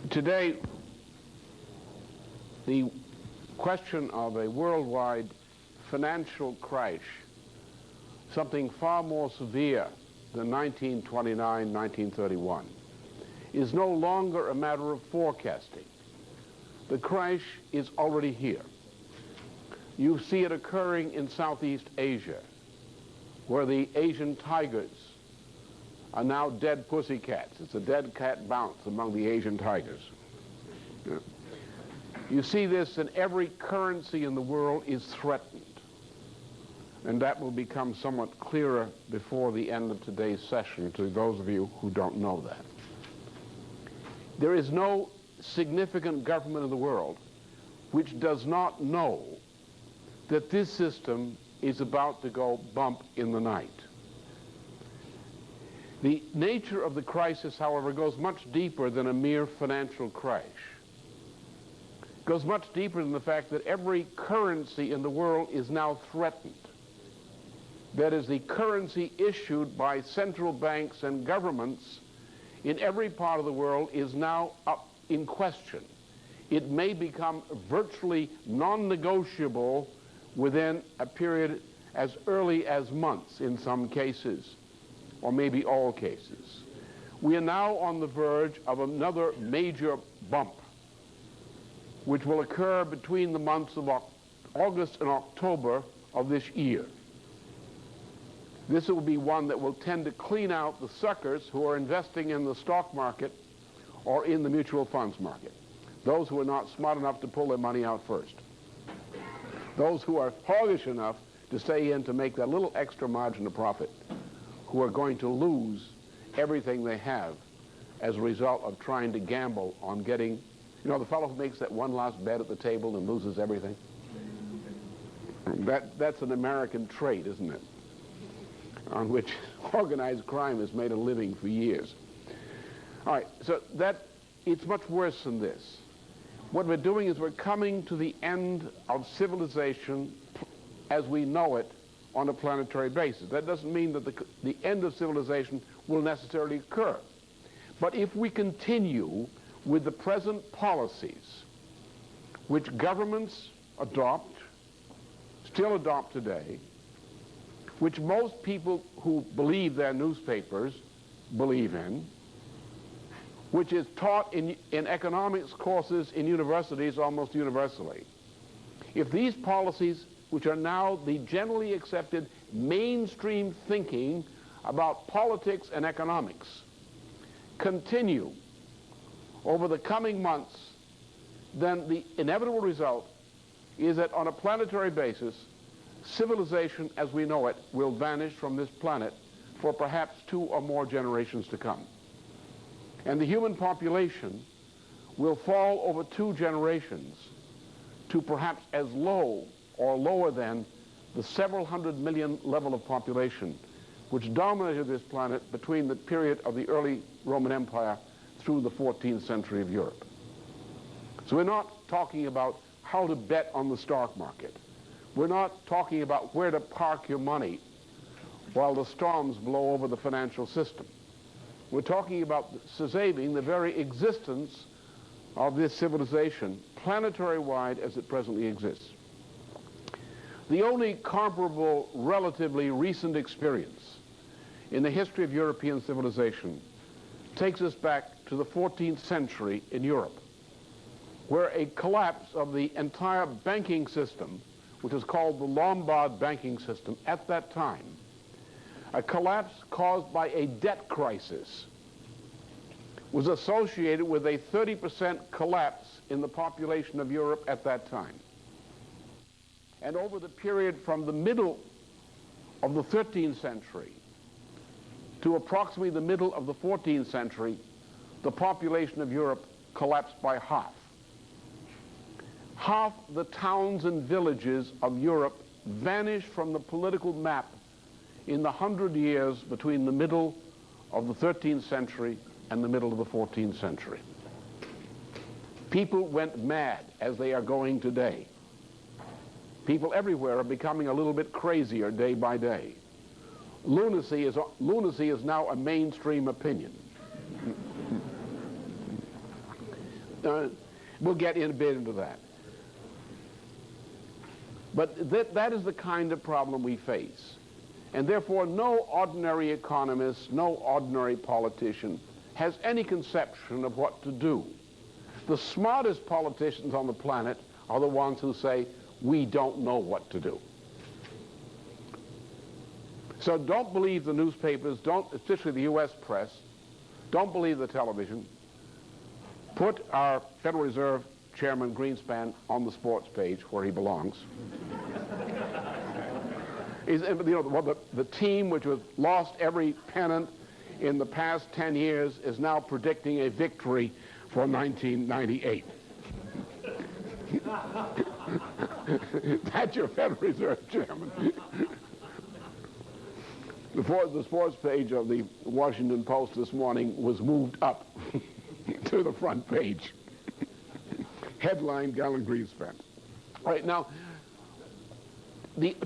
Today, the question of a worldwide financial crash, something far more severe than 1929, 1931, is no longer a matter of forecasting. The crash is already here. You see it occurring in Southeast Asia, where the Asian tigers are now dead pussycats. It's a dead cat bounce among the Asian tigers. You see this in every currency in the world is threatened. And that will become somewhat clearer before the end of today's session to those of you who don't know that. There is no significant government in the world which does not know that this system is about to go bump in the night. The nature of the crisis, however, goes much deeper than a mere financial crash. It goes much deeper than the fact that every currency in the world is now threatened. That is, the currency issued by central banks and governments in every part of the world is now up in question. It may become virtually non-negotiable within a period as early as months in some cases, or maybe all cases. We are now on the verge of another major bump, which will occur between the months of August and October of this year. This will be one that will tend to clean out the suckers who are investing in the stock market or in the mutual funds market, those who are not smart enough to pull their money out first, those who are hoggish enough to stay in to make that little extra margin of profit, who are going to lose everything they have as a result of trying to gamble on getting, you know, the fellow who makes that one last bet at the table and loses everything. That's an American trait, isn't it? On which organized crime has made a living for years. All right, so it's much worse than this. What we're doing is we're coming to the end of civilization as we know it on a planetary basis. That doesn't mean that the end of civilization will necessarily occur. But if we continue with the present policies which governments still adopt today, which most people who believe their newspapers believe in, which is taught in economics courses in universities almost universally. If these policies, which are now the generally accepted mainstream thinking about politics and economics, continue over the coming months, then the inevitable result is that on a planetary basis, civilization as we know it will vanish from this planet for perhaps 2 or more generations to come. And the human population will fall over 2 generations to perhaps as low or lower than the several hundred million level of population which dominated this planet between the period of the early Roman Empire through the 14th century of Europe. So we're not talking about how to bet on the stock market. We're not talking about where to park your money while the storms blow over the financial system. We're talking about saving the very existence of this civilization, planetary-wide as it presently exists. The only comparable, relatively recent experience in the history of European civilization takes us back to the 14th century in Europe, where a collapse of the entire banking system, which is called the Lombard banking system at that time, a collapse caused by a debt crisis, was associated with a 30% collapse in the population of Europe at that time. And over the period from the middle of the 13th century to approximately the middle of the 14th century, the population of Europe collapsed by half. Half the towns and villages of Europe vanished from the political map in the 100 years between the middle of the 13th century and the middle of the 14th century. People went mad, as they are going today. People everywhere are becoming a little bit crazier day by day. Lunacy is now a mainstream opinion. We'll get in a bit into that. But that is the kind of problem we face. And therefore, no ordinary economist, no ordinary politician has any conception of what to do. The smartest politicians on the planet are the ones who say, we don't know what to do. So don't believe the newspapers, especially the U.S. press, don't believe the television. Put our Federal Reserve Chairman Greenspan on the sports page where he belongs. The team which has lost every pennant in the past 10 years is now predicting a victory for 1998. That's your Federal Reserve Chairman. The sports page of the Washington Post this morning was moved up to the front page. Headline, Galen Greenspan. All right, now,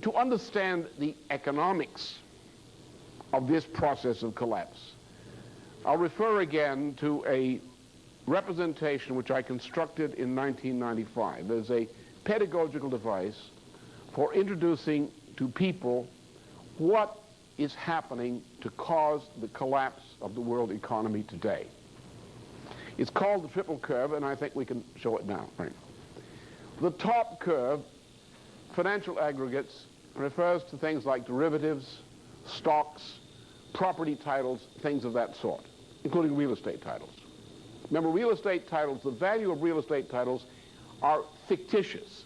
to understand the economics of this process of collapse, I'll refer again to a representation which I constructed in 1995 as a pedagogical device for introducing to people what is happening to cause the collapse of the world economy today. It's called the triple curve, and I think we can show it now. Right. The top curve, financial aggregates, refers to things like derivatives, stocks, property titles, things of that sort, including real estate titles. Remember, real estate titles, the value of real estate titles are fictitious.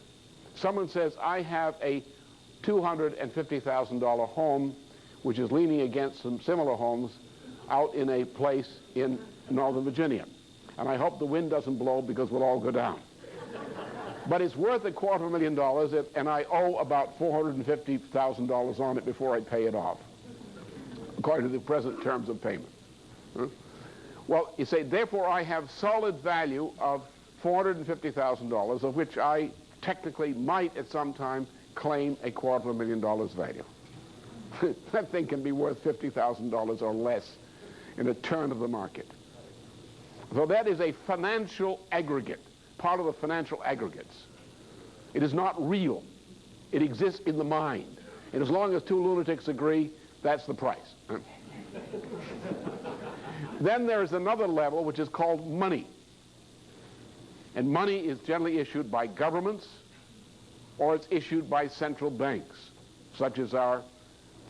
Someone says, I have a $250,000 home which is leaning against some similar homes out in a place in Northern Virginia. And I hope the wind doesn't blow because we'll all go down. But it's worth $250,000, and I owe about $450,000 on it before I pay it off, according to the present terms of payment. Well, you say, therefore I have solid value of $450,000, of which I technically might at some time claim $250,000 value. That thing can be worth $50,000 or less in a turn of the market. So that is a financial aggregate, part of the financial aggregates. It is not real. It exists in the mind. And as long as two lunatics agree, that's the price. Then there is another level which is called money. And money is generally issued by governments, or it's issued by central banks, such as our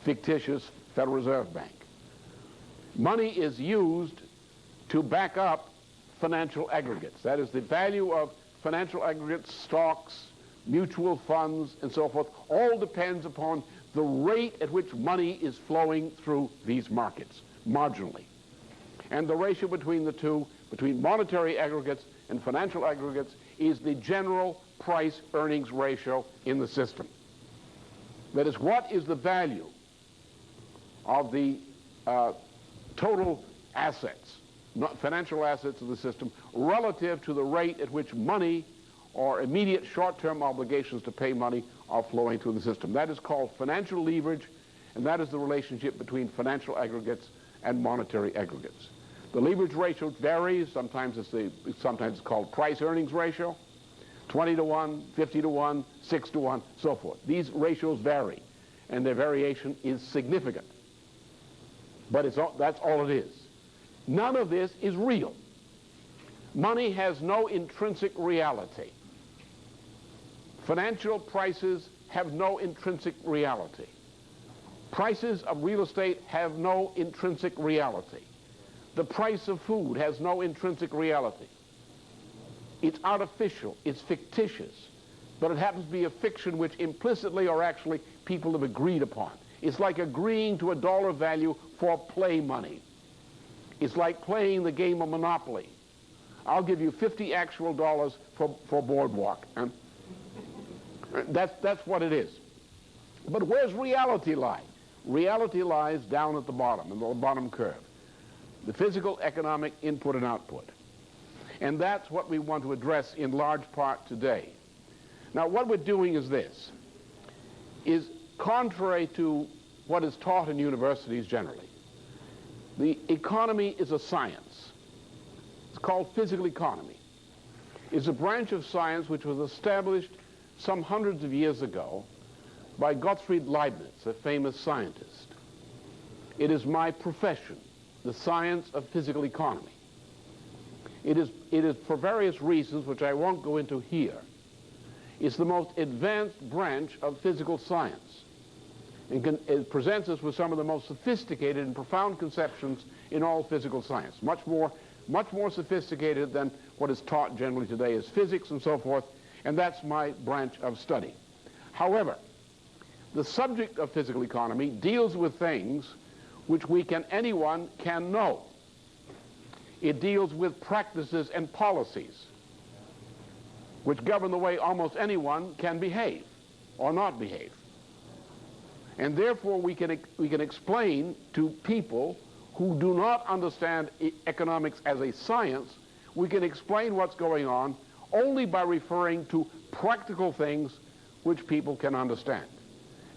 fictitious Federal Reserve Bank. Money is used to back up financial aggregates. That is, the value of financial aggregates, stocks, mutual funds, and so forth, all depends upon the rate at which money is flowing through these markets, marginally. And the ratio between the two, between monetary aggregates and financial aggregates, is the general price-earnings ratio in the system. That is, what is the value of the total assets, financial assets of the system, relative to the rate at which money or immediate short-term obligations to pay money are flowing through the system. That is called financial leverage, and that is the relationship between financial aggregates and monetary aggregates. The leverage ratio varies. Sometimes it's called price-earnings ratio, 20 to 1, 50 to 1, 6 to 1, so forth. These ratios vary, and their variation is significant. But that's all it is. None of this is real. Money has no intrinsic reality. Financial prices have no intrinsic reality. Prices of real estate have no intrinsic reality. The price of food has no intrinsic reality. It's artificial, it's fictitious, but it happens to be a fiction which implicitly or actually people have agreed upon. It's like agreeing to a dollar value for play money. It's like playing the game of Monopoly. I'll give you 50 actual dollars for Boardwalk. That's what it is. But where's reality lie? Reality lies down at the bottom, in the bottom curve. The physical, economic input and output. And that's what we want to address in large part today. Now, what we're doing is this. is contrary to what is taught in universities generally. The economy is a science. It's called physical economy. It's a branch of science which was established some hundreds of years ago by Gottfried Leibniz, a famous scientist. It is my profession, the science of physical economy. It is for various reasons, which I won't go into here, it's the most advanced branch of physical science. It presents us with some of the most sophisticated and profound conceptions in all physical science, much more sophisticated than what is taught generally today as physics and so forth, and that's my branch of study. However, the subject of physical economy deals with things which anyone can know. It deals with practices and policies which govern the way almost anyone can behave or not behave. And therefore we can explain to people who do not understand economics as a science, we can explain what's going on only by referring to practical things which people can understand,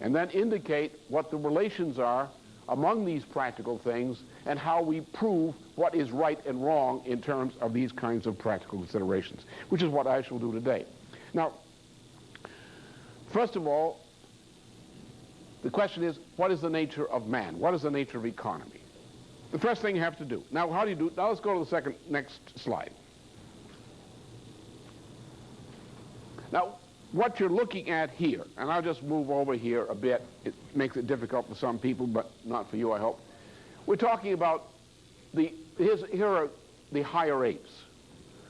and then indicate what the relations are among these practical things and how we prove what is right and wrong in terms of these kinds of practical considerations, which is what I shall do today. Now, first of all, the question is, what is the nature of man? What is the nature of economy? The first thing you have to do. Now, how do you do it? Now let's go to the next slide. Now, what you're looking at here, and I'll just move over here a bit. It makes it difficult for some people, but not for you, I hope. We're talking about here are the higher apes.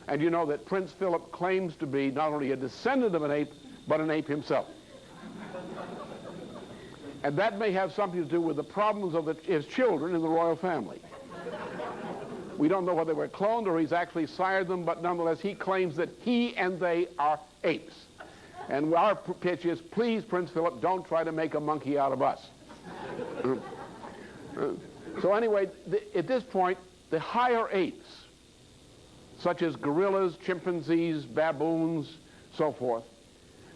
And you know that Prince Philip claims to be not only a descendant of an ape, but an ape himself. And that may have something to do with the problems of his children in the royal family. We don't know whether they were cloned or he's actually sired them, but nonetheless he claims that he and they are apes. And our pitch is, please, Prince Philip, don't try to make a monkey out of us. So anyway, at this point, the higher apes, such as gorillas, chimpanzees, baboons, so forth,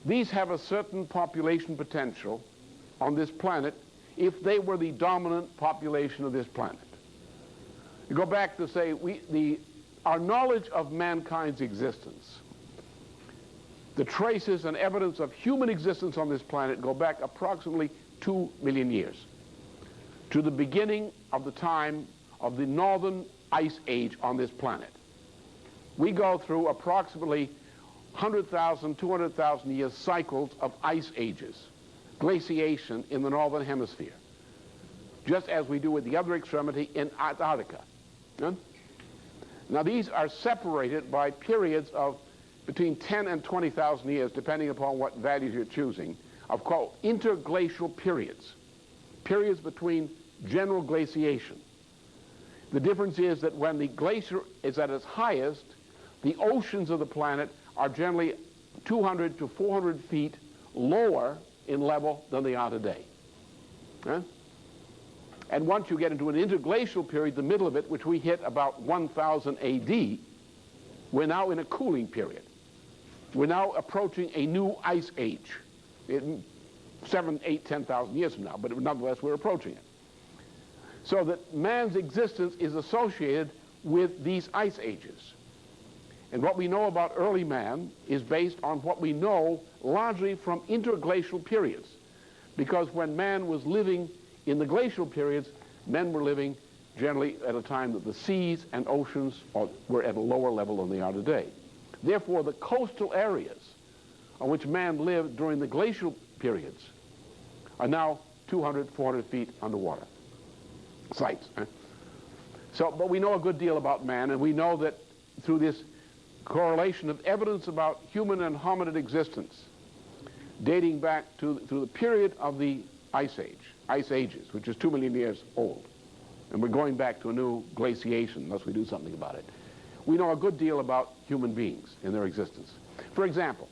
these have a certain population potential on this planet if they were the dominant population of this planet. You go back to say, our knowledge of mankind's existence, the traces and evidence of human existence on this planet go back approximately 2 million years to the beginning of the time of the northern ice age on this planet. We go through approximately 100,000, 200,000 year cycles of ice ages, glaciation in the northern hemisphere, just as we do at the other extremity in Antarctica. Now these are separated by periods of between 10 and 20,000 years, depending upon what values you're choosing, of called interglacial periods, periods between general glaciation. The difference is that when the glacier is at its highest, the oceans of the planet are generally 200 to 400 feet lower in level than they are today. And once you get into an interglacial period, the middle of it, which we hit about 1000 AD, we're now in a cooling period. We're now approaching a new ice age, 7, 8, 10,000 years from now, but nonetheless we're approaching it. So that man's existence is associated with these ice ages. And what we know about early man is based on what we know largely from interglacial periods. Because when man was living in the glacial periods, men were living generally at a time that the seas and oceans were at a lower level than they are today. Therefore, the coastal areas on which man lived during the glacial periods are now 200, 400 feet underwater sites. But we know a good deal about man, and we know that through this correlation of evidence about human and hominid existence dating back to the period of the ice ages, which is 2 million years old. And we're going back to a new glaciation unless we do something about it. We know a good deal about human beings and their existence. For example,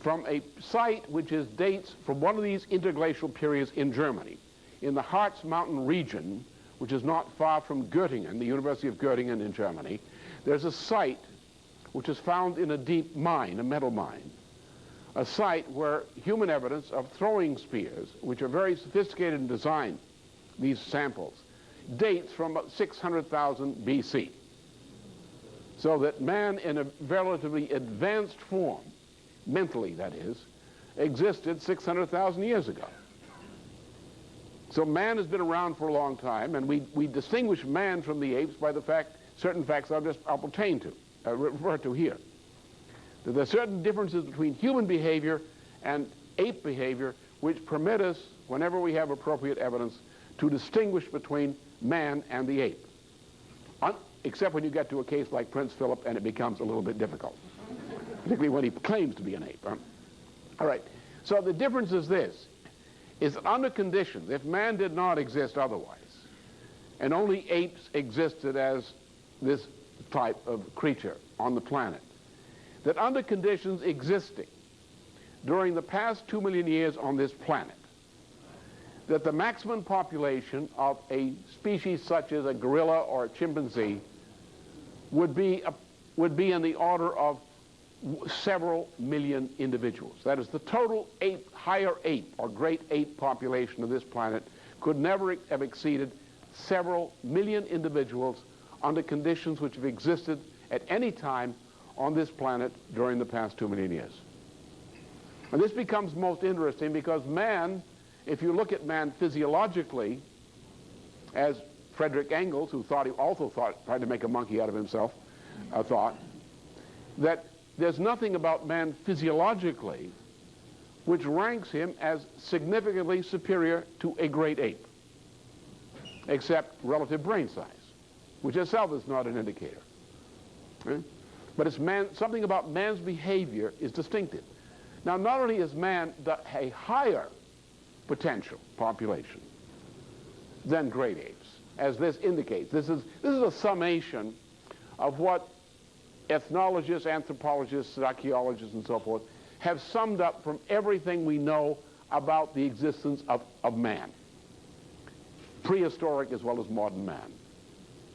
from a site which dates from one of these interglacial periods in Germany, in the Harz Mountain region, which is not far from Göttingen, the University of Göttingen in Germany, there's a site which is found in a deep mine, a metal mine, a site where human evidence of throwing spears, which are very sophisticated in design, these samples, dates from about 600,000 BC. So that man in a relatively advanced form, mentally that is, existed 600,000 years ago. So man has been around for a long time, and we distinguish man from the apes by the fact, certain facts I'll pertain to, refer to here. That there are certain differences between human behavior and ape behavior which permit us, whenever we have appropriate evidence, to distinguish between man and the ape. Except when you get to a case like Prince Philip and it becomes a little bit difficult, particularly when he claims to be an ape. All right, so the difference is this, is that under conditions, if man did not exist otherwise, and only apes existed as this type of creature on the planet, that under conditions existing during the past 2 million years on this planet, that the maximum population of a species such as a gorilla or a chimpanzee would be in the order of several million individuals. That is, the total ape, higher ape or great ape population of this planet could never have exceeded several million individuals under conditions which have existed at any time on this planet during the past 2 million years. And this becomes most interesting because man, if you look at man physiologically, as Frederick Engels, who tried to make a monkey out of himself, thought, that there's nothing about man physiologically which ranks him as significantly superior to a great ape, except relative brain size, which itself is not an indicator. Right? But it's something about man's behavior is distinctive. Now, not only is man a higher potential population than great apes, as this indicates. This is a summation of what ethnologists, anthropologists, archaeologists, and so forth have summed up from everything we know about the existence of man, prehistoric as well as modern man.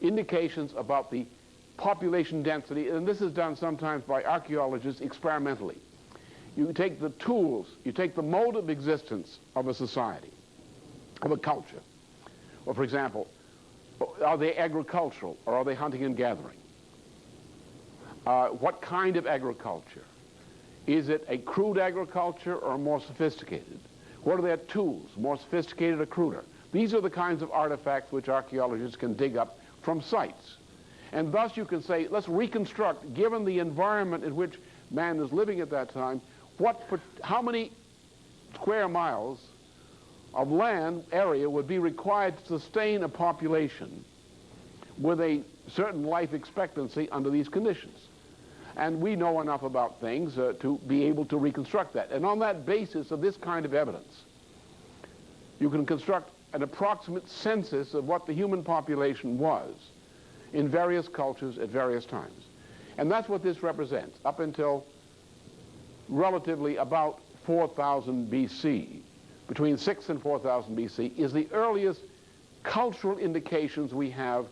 Indications about the population density, and this is done sometimes by archaeologists experimentally. You take the tools, you take the mode of existence of a society, of a culture. Well, for example, are they agricultural or are they hunting and gathering? What kind of agriculture? Is it a crude agriculture or more sophisticated? What are their tools, more sophisticated or cruder? These are the kinds of artifacts which archaeologists can dig up from sites. And thus you can say, let's reconstruct, given the environment in which man is living at that time, how many square miles of land area would be required to sustain a population with a certain life expectancy under these conditions. And we know enough about things to be able to reconstruct that. And on that basis of this kind of evidence, you can construct an approximate census of what the human population was in various cultures at various times. And that's what this represents, up until relatively about 4,000 BC. Between 6 and 4,000 BC is the earliest cultural indications we have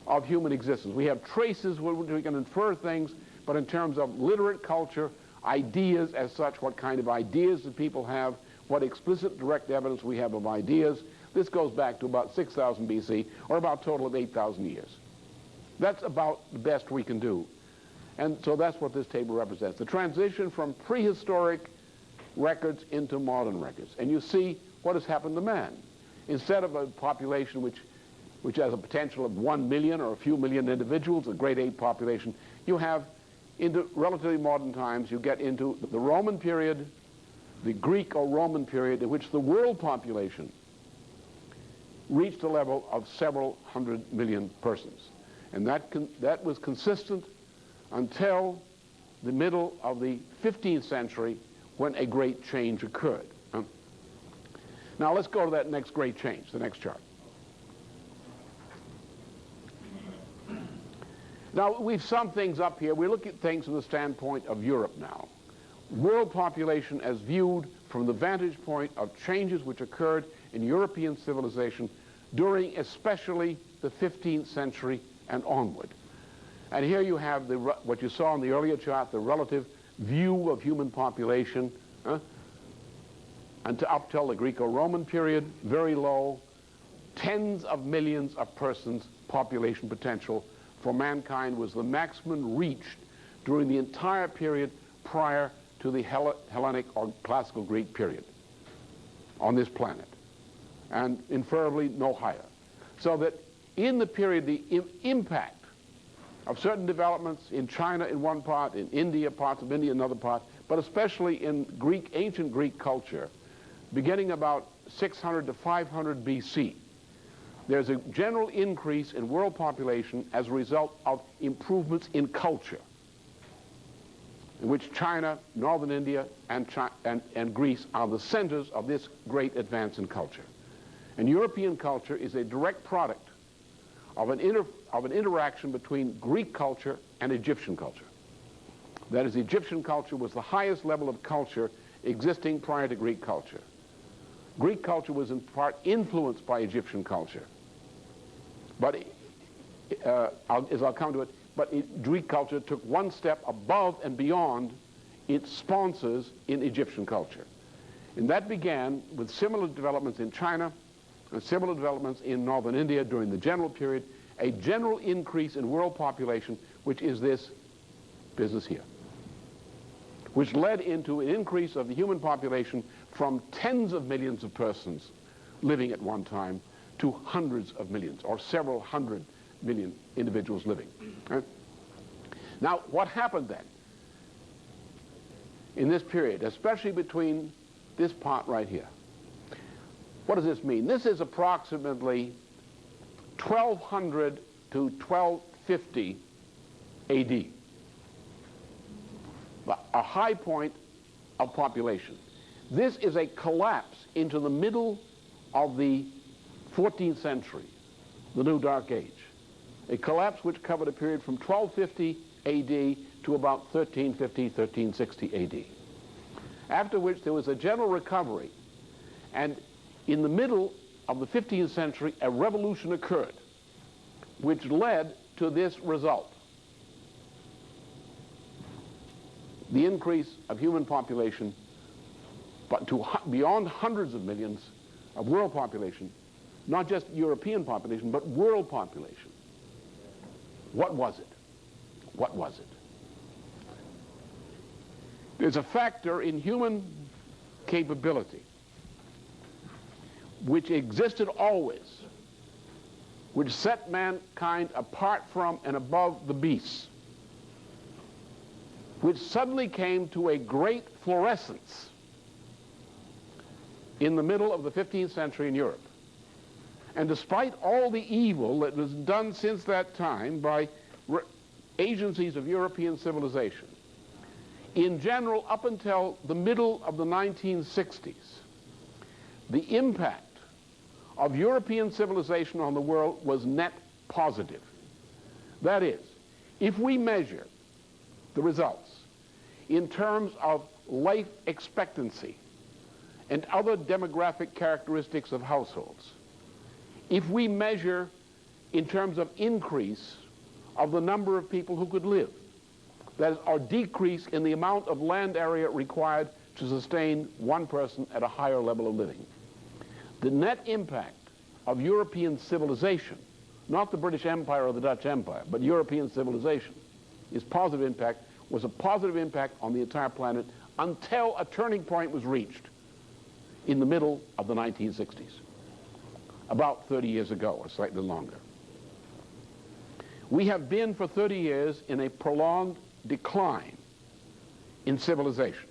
of human existence. We have traces where we can infer things, but in terms of literate culture, ideas as such, what kind of ideas do people have, what explicit direct evidence we have of ideas, this goes back to about 6,000 BC, or about a total of 8,000 years. That's about the best we can do. And so that's what this table represents, the transition from prehistoric records into modern records. And you see what has happened to man. Instead of a population which has a potential of 1 million or a few million individuals, a great ape population, you have, into relatively modern times, you get into the Roman period, the Greek or Roman period, in which the world population reached a level of several 100 million persons. And that was consistent until the middle of the 15th century, when a great change occurred. Now let's go to that next great change, the next chart. Now we've summed things up here. We look at things from the standpoint of Europe now. World population as viewed from the vantage point of changes which occurred in European civilization during especially the 15th century and onward. And here you have what you saw in the earlier chart, the relative view of human population And up till the Greco-Roman period, very low, tens of millions of persons population potential for mankind was the maximum reached during the entire period prior to the Hellenic or classical Greek period on this planet, and inferably no higher. So that in the period, the impact of certain developments in China in one part, in India, parts of India in another part, but especially in ancient Greek culture, beginning about 600 to 500 BC, there's a general increase in world population as a result of improvements in culture, in which China, northern India, and Greece are the centers of this great advance in culture. And European culture is a direct product of an interaction between Greek culture and Egyptian culture. That is, Egyptian culture was the highest level of culture existing prior to Greek culture. Greek culture was in part influenced by Egyptian culture. But, as I'll come to it, but Greek culture took one step above and beyond its sponsors in Egyptian culture. And that began with similar developments in China and similar developments in northern India during the general period, a general increase in world population, which is this business here, which led into an increase of the human population from tens of millions of persons living at one time to hundreds of millions, or several hundred million individuals living. Right? Now, what happened then in this period, especially between this part right here? What does this mean? This is approximately 1200 to 1250 AD, a high point of population. This is a collapse into the middle of the 14th century, the New Dark Age. A collapse which covered a period from 1250 AD to about 1350, 1360 AD. After which there was a general recovery, and in the middle of the 15th century, a revolution occurred, which led to this result: the increase of human population, but to beyond hundreds of millions of world population, not just European population, but world population. What was it? What was it? There's a factor in human capability which existed always, which set mankind apart from and above the beasts, which suddenly came to a great florescence in the middle of the 15th century in Europe. And despite all the evil that was done since that time by agencies of European civilization, in general, up until the middle of the 1960s, the impact of European civilization on the world was net positive. That is, if we measure the results in terms of life expectancy and other demographic characteristics of households, if we measure in terms of increase of the number of people who could live, that is, or decrease in the amount of land area required to sustain one person at a higher level of living, the net impact of European civilization, not the British Empire or the Dutch Empire, but European civilization, was a positive impact on the entire planet until a turning point was reached in the middle of the 1960s, about 30 years ago or slightly longer. We have been for 30 years in a prolonged decline in civilization.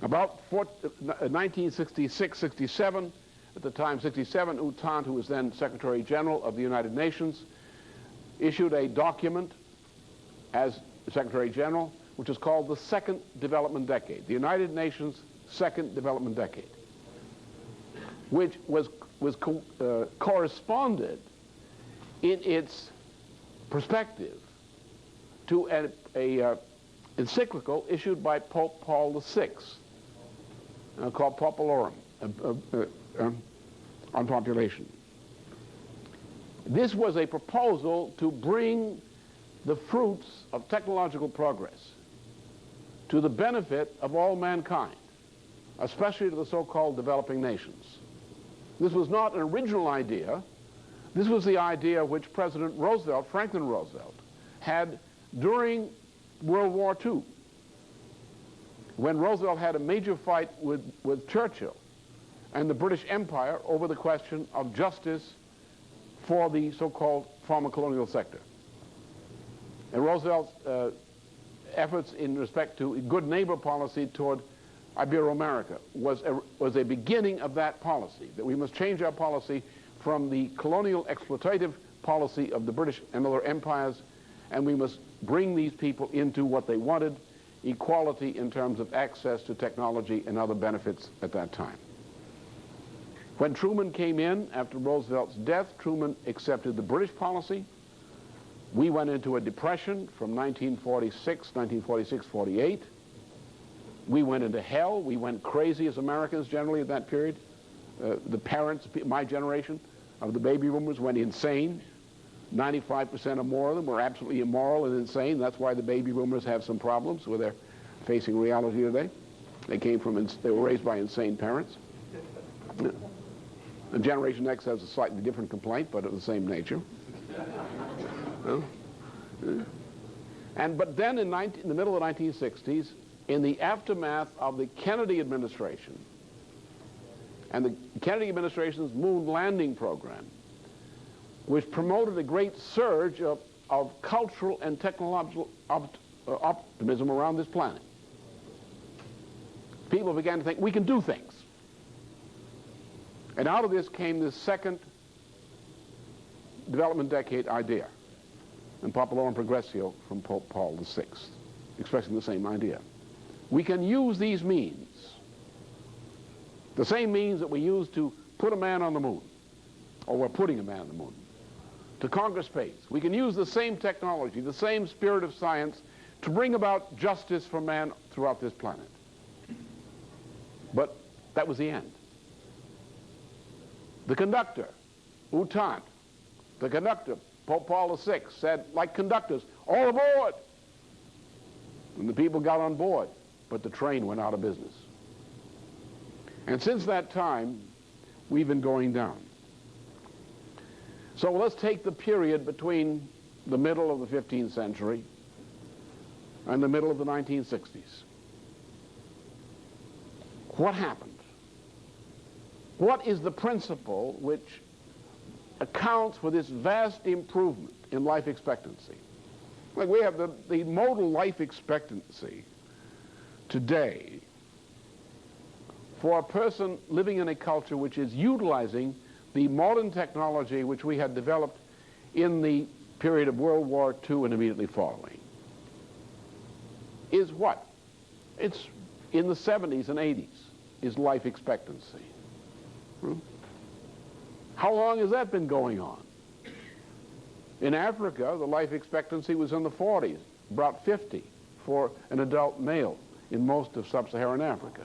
About 1966, 67, at the time 67, U Thant, who was then Secretary General of the United Nations, issued a document as Secretary General, which is called the Second Development Decade, the United Nations Second Development Decade, which corresponded in its perspective to an encyclical issued by Pope Paul VI, called Populorum, on population. This was a proposal to bring the fruits of technological progress to the benefit of all mankind, especially to the so-called developing nations. This was not an original idea. This was the idea which President Roosevelt, Franklin Roosevelt, had during World War II, when Roosevelt had a major fight with Churchill and the British Empire over the question of justice for the so-called former colonial sector. And Roosevelt's efforts in respect to good neighbor policy toward Ibero-America was a beginning of that policy, that we must change our policy from the colonial exploitative policy of the British and other empires, and we must bring these people into what they wanted, equality in terms of access to technology and other benefits at that time. When Truman came in after Roosevelt's death, Truman accepted the British policy. We went into a depression from 1946, 48. We went into hell. We went crazy as Americans generally at that period. The parents, my generation of the baby boomers, went insane. 95% or more of them were absolutely immoral and insane. That's why the baby boomers have some problems with their facing reality today. They were raised by insane parents. The Generation X has a slightly different complaint, but of the same nature. But then in the middle of the 1960s, in the aftermath of the Kennedy administration and the Kennedy administration's moon landing program, which promoted a great surge of cultural and technological optimism around this planet. People began to think, we can do things. And out of this came this second development decade idea, and Populorum Progressio from Pope Paul VI, expressing the same idea. We can use these means, the same means that we used to put a man on the moon, or we're putting a man on the moon, to conquer space. We can use the same technology, the same spirit of science to bring about justice for man throughout this planet. But that was the end. The conductor, Utant, the conductor, Pope Paul VI, said, like conductors, all aboard! And the people got on board, but the train went out of business. And since that time, we've been going down. So let's take the period between the middle of the 15th century and the middle of the 1960s. What happened? What is the principle which accounts for this vast improvement in life expectancy? Like we have the modal life expectancy today for a person living in a culture which is utilizing the modern technology which we had developed in the period of World War II and immediately following, is what? It's in the 70s and 80s is life expectancy. How long has that been going on? In Africa, the life expectancy was in the 40s, about 50 for an adult male in most of sub-Saharan Africa.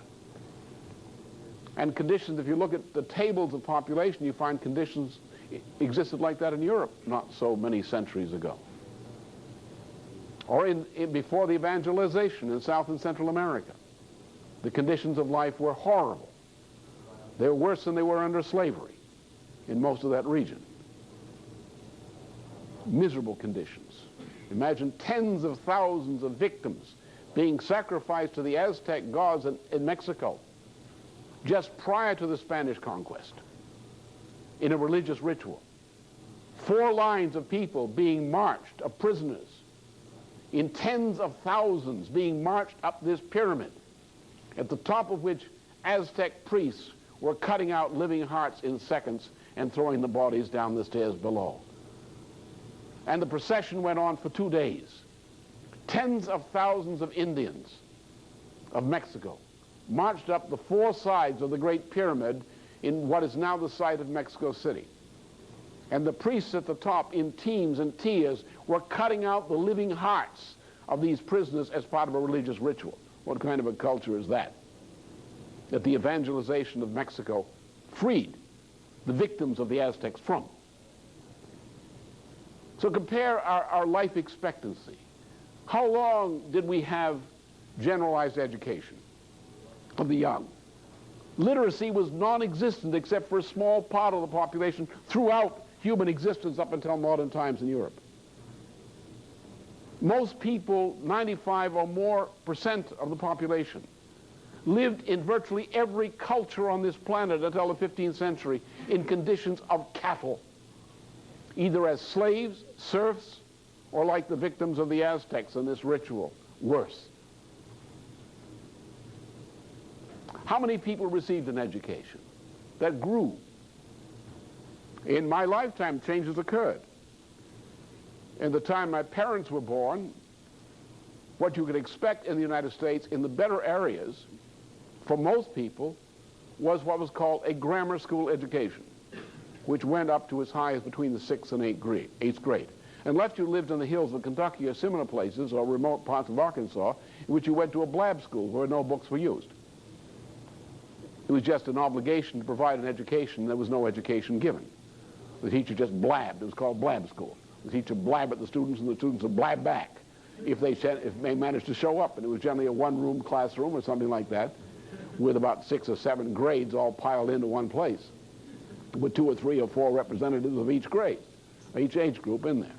And conditions, if you look at the tables of population, you find conditions existed like that in Europe not so many centuries ago. Or before the evangelization in South and Central America, the conditions of life were horrible. They were worse than they were under slavery in most of that region. Miserable conditions. Imagine tens of thousands of victims being sacrificed to the Aztec gods in Mexico just prior to the Spanish conquest in a religious ritual. 4 lines of people being marched, of prisoners, in tens of thousands being marched up this pyramid, at the top of which Aztec priests were cutting out living hearts in seconds and throwing the bodies down the stairs below. And the procession went on for 2 days. Tens of thousands of Indians of Mexico marched up the 4 sides of the Great Pyramid in what is now the site of Mexico City. And the priests at the top, in teams and tears, were cutting out the living hearts of these prisoners as part of a religious ritual. What kind of a culture is that? That the evangelization of Mexico freed the victims of the Aztecs from. So compare our life expectancy. How long did we have generalized education of the young. Literacy was non-existent except for a small part of the population throughout human existence up until modern times in Europe. Most people, 95 or more % of the population, lived in virtually every culture on this planet until the 15th century in conditions of cattle, either as slaves, serfs, or like the victims of the Aztecs in this ritual, worse. How many people received an education that grew? In my lifetime, changes occurred. In the time my parents were born, what you could expect in the United States in the better areas, for most people, was what was called a grammar school education, which went up to as high as between the 6th and 8th grade. Unless you lived in the hills of Kentucky or similar places, or remote parts of Arkansas, in which you went to a blab school where no books were used. It was just an obligation to provide an education. There was no education given. The teacher just blabbed. It was called blab school. The teacher blabbed at the students, and the students would blab back if they managed to show up. And it was generally a one-room classroom or something like that, with about 6 or 7 grades all piled into one place, with 2 or 3 or 4 representatives of each grade, each age group in there,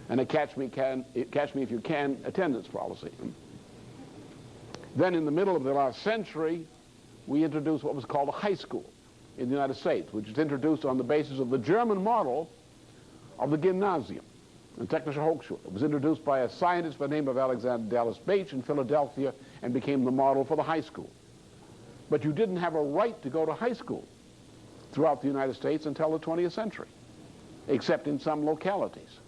and a catch me if you can attendance policy. Then in the middle of the last century, we introduced what was called a high school in the United States, which was introduced on the basis of the German model of the gymnasium, the Technische Hochschule. It was introduced by a scientist by the name of Alexander Dallas Bache in Philadelphia and became the model for the high school. But you didn't have a right to go to high school throughout the United States until the 20th century, except in some localities.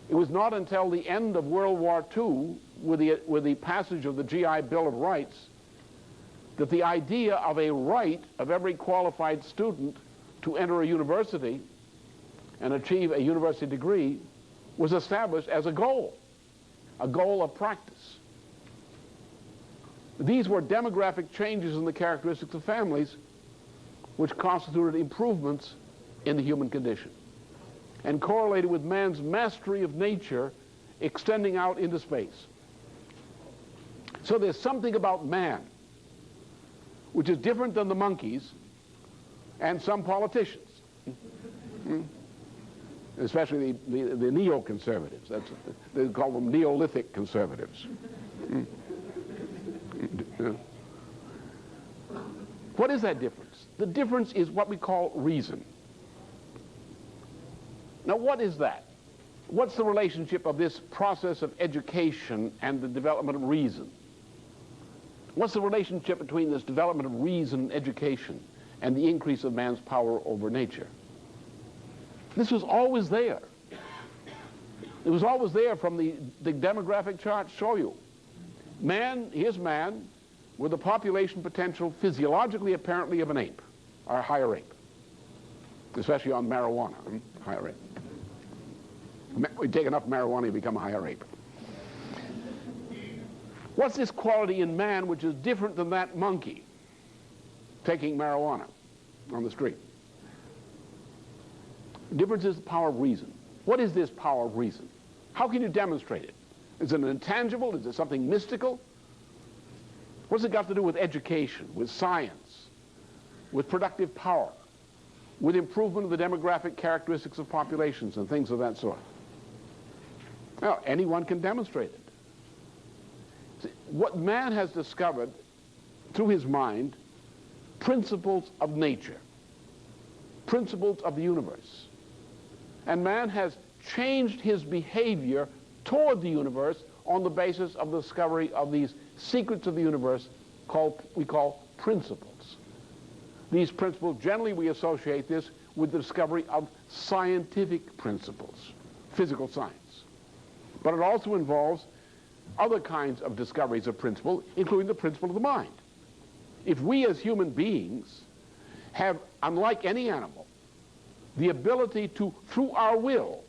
It was not until the end of World War II, with the passage of the GI Bill of Rights, that the idea of a right of every qualified student to enter a university and achieve a university degree was established as a goal of practice. These were demographic changes in the characteristics of families which constituted improvements in the human condition and correlated with man's mastery of nature extending out into space. So there's something about man which is different than the monkeys and some politicians, especially the neoconservatives. They call them Neolithic conservatives. What is that difference? The difference is what we call reason. Now, what is that? What's the relationship of this process of education and the development of reason? What's the relationship between this development of reason and education and the increase of man's power over nature? This was always there. It was always there from the demographic charts show you. Man, here's man, with a population potential physiologically apparently of an ape, or a higher ape, especially on marijuana, higher ape. We take enough marijuana, you become a higher ape. What's this quality in man which is different than that monkey taking marijuana on the street? The difference is the power of reason. What is this power of reason? How can you demonstrate it? Is it an intangible? Is it something mystical? What's it got to do with education, with science, with productive power, with improvement of the demographic characteristics of populations and things of that sort? Now, anyone can demonstrate it. See, what man has discovered through his mind, principles of nature, principles of the universe. And man has changed his behavior toward the universe on the basis of the discovery of these secrets of the universe we call principles. These principles, generally we associate this with the discovery of scientific principles, physical science. But it also involves other kinds of discoveries of principle, including the principle of the mind. If we as human beings have, unlike any animal, the ability to, through our will,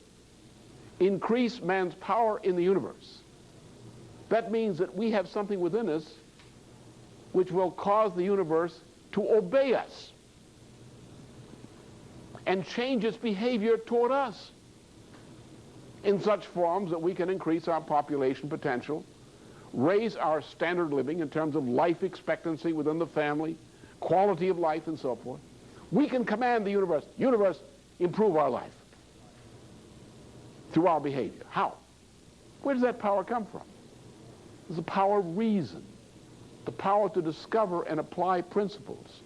increase man's power in the universe, that means that we have something within us which will cause the universe to obey us and change its behavior toward us in such forms that we can increase our population potential raise our standard of living in terms of life expectancy within the family, quality of life, and so forth. We can command the universe. Universe, improve our life through our behavior. How? Where does that power come from? It's the power of reason, the power to discover and apply principles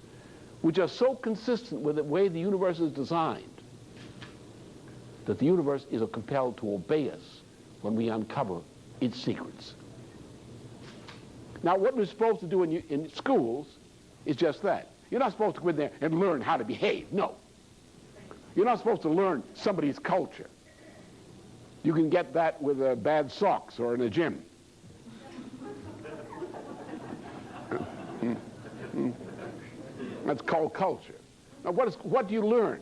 which are so consistent with the way the universe is designed that the universe is compelled to obey us when we uncover its secrets. Now, what we're supposed to do in schools is just that. You're not supposed to go in there and learn how to behave. No. You're not supposed to learn somebody's culture. You can get that with bad socks or in a gym. That's called culture. Now, what do you learn?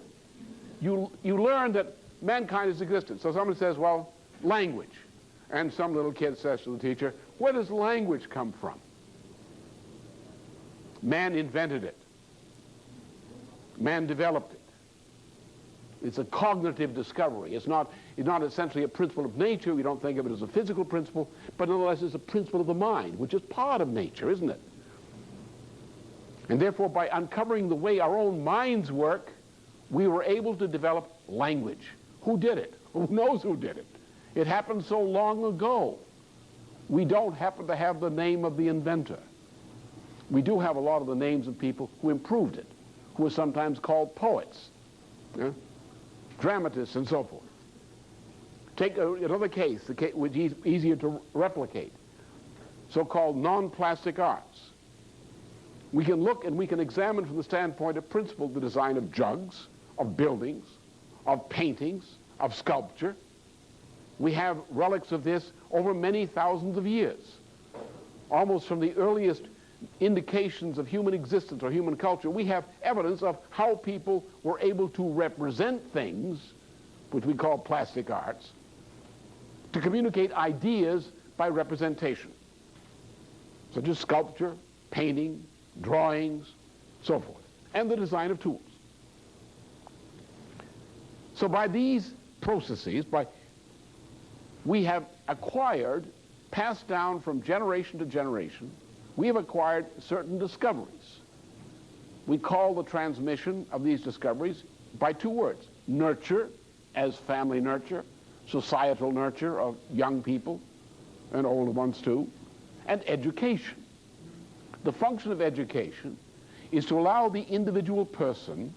You learn that mankind has existed. So somebody says, well, language. And some little kid says to the teacher, where does language come from? Man invented it. Man developed it. It's a cognitive discovery. It's not essentially a principle of nature. We don't think of it as a physical principle, but nonetheless it's a principle of the mind, which is part of nature, isn't it? And therefore, by uncovering the way our own minds work, we were able to develop language. Who did it? Who knows who did it? It happened so long ago. We don't happen to have the name of the inventor. We do have a lot of the names of people who improved it, who are sometimes called poets, dramatists, and so forth. Take another case, which is easier to replicate, so-called non-plastic arts. We can look and we can examine from the standpoint of principle the design of jugs, of buildings, of paintings, of sculpture. We have relics of this over many thousands of years, almost from the earliest indications of human existence or human culture. We have evidence of how people were able to represent things, which we call plastic arts, to communicate ideas by representation, such as sculpture, painting, drawings, so forth, and the design of tools. So by these processes, we have acquired, passed down from generation to generation, we have acquired certain discoveries. We call the transmission of these discoveries by two words: nurture, as family nurture, societal nurture of young people and older ones too, and education. The function of education is to allow the individual person